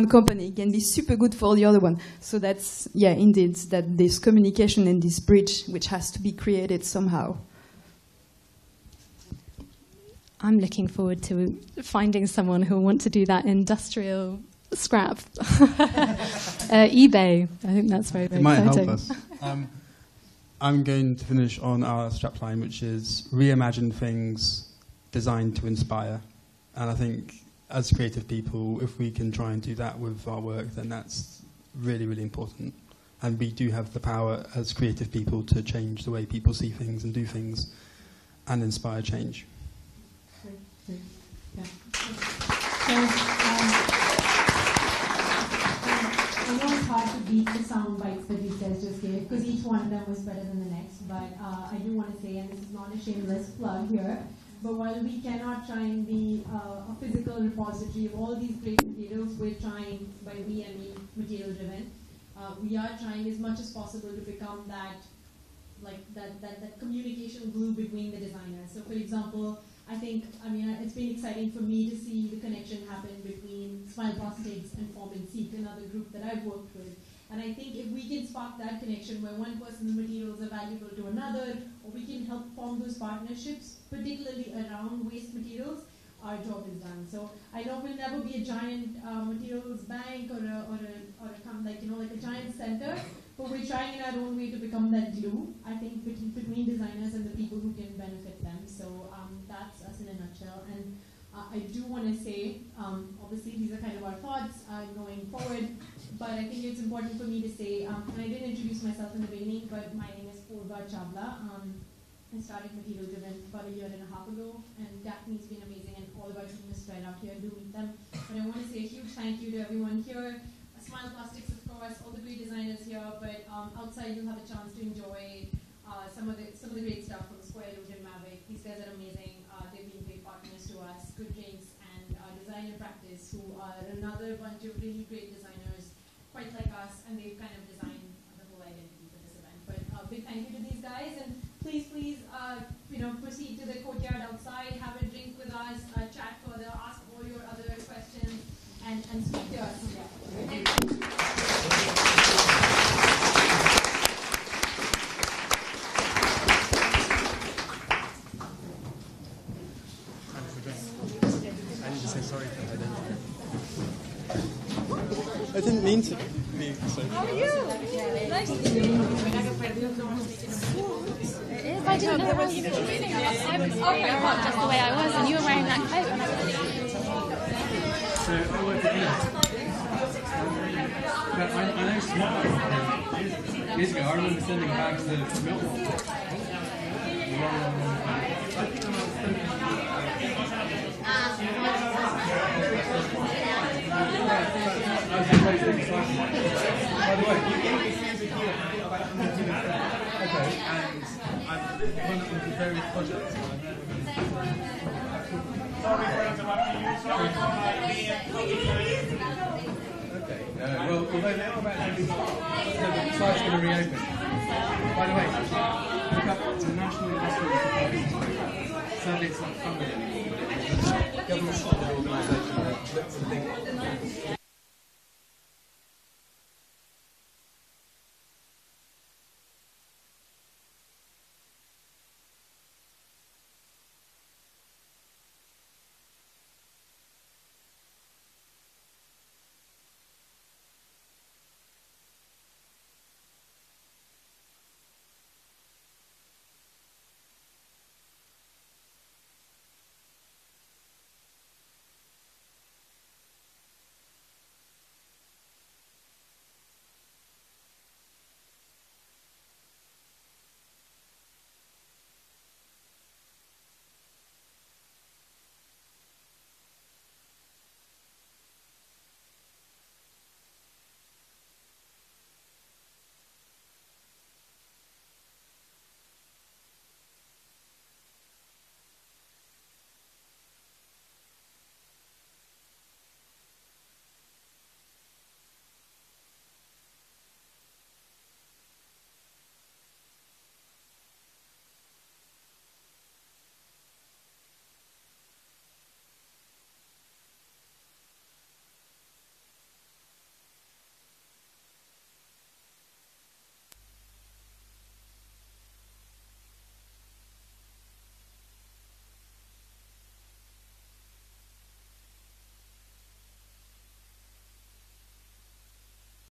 Speaker 4: company can be super good for the other one. So that's, indeed, that this communication and this bridge, which has to be created somehow.
Speaker 9: I'm looking forward to finding someone who will want to do that industrial scrap. eBay. I think that's very, very exciting.
Speaker 8: It might help us. I'm going to finish on our strapline, which is reimagine things designed to inspire. And I think as creative people, if we can try and do that with our work, then that's really, really important. And we do have the power as creative people to change the way people see things and do things and inspire change.
Speaker 10: Yeah. So, I know it's hard to beat the sound bites that you guys just gave, because each one of them was better than the next, but I do want to say, and this is not a shameless plug here, but while we cannot try and be a physical repository of all these great materials, we're trying, by we I mean material driven, we are trying as much as possible to become that communication glue between the designers. So for example, it's been exciting for me to see the connection happen between Smile Plastics and Form and Seek, another group that I've worked with. And I think if we can spark that connection where one person's materials are valuable to another, or we can help form those partnerships, particularly around waste materials, our job is done. So I know we'll never be a giant materials bank or a giant center, but we're trying in our own way to become that glue, I think, between designers and the people who can benefit them. So that's us in a nutshell. And I do want to say, obviously these are kind of our thoughts going forward, but I think it's important for me to say, and I didn't introduce myself in the beginning, but my name is Purva Chavla. I started Material Driven about a year and a half ago, and Daphne's been amazing, and all of our team is spread out here. Do meet them. But I want to say a huge thank you to everyone here. Smile Plastics, of course, all the great designers here, but outside you'll have a chance to enjoy some of the great stuff from Square Root and Maverick. These guys are amazing. They've been great partners to us. Good Drinks and Designer Practice, who are another bunch of really great designers, quite like us, and they've kind of designed the whole identity for this event. But big thank you to these guys, and please, proceed to the courtyard outside, have a drink with us, chat further, ask all your other questions, and speak to us. Thank you.
Speaker 8: I didn't mean to be so.
Speaker 19: How are you? Nice to meet you. I didn't know how you were feeling. I was just the way I was, and you were wearing that coat.
Speaker 6: So I work at but I know Smile. Years ago, I remember sending bags to Milton. By the way, you gave me music here about 100 okay, and I've run it into various projects. Sorry for interrupting you. Okay, well, although now about the site's going to reopen. By the way, look up the National Investment Support. Sadly, it's not funded anymore, but it was a government-funded organisation that looks and thinks.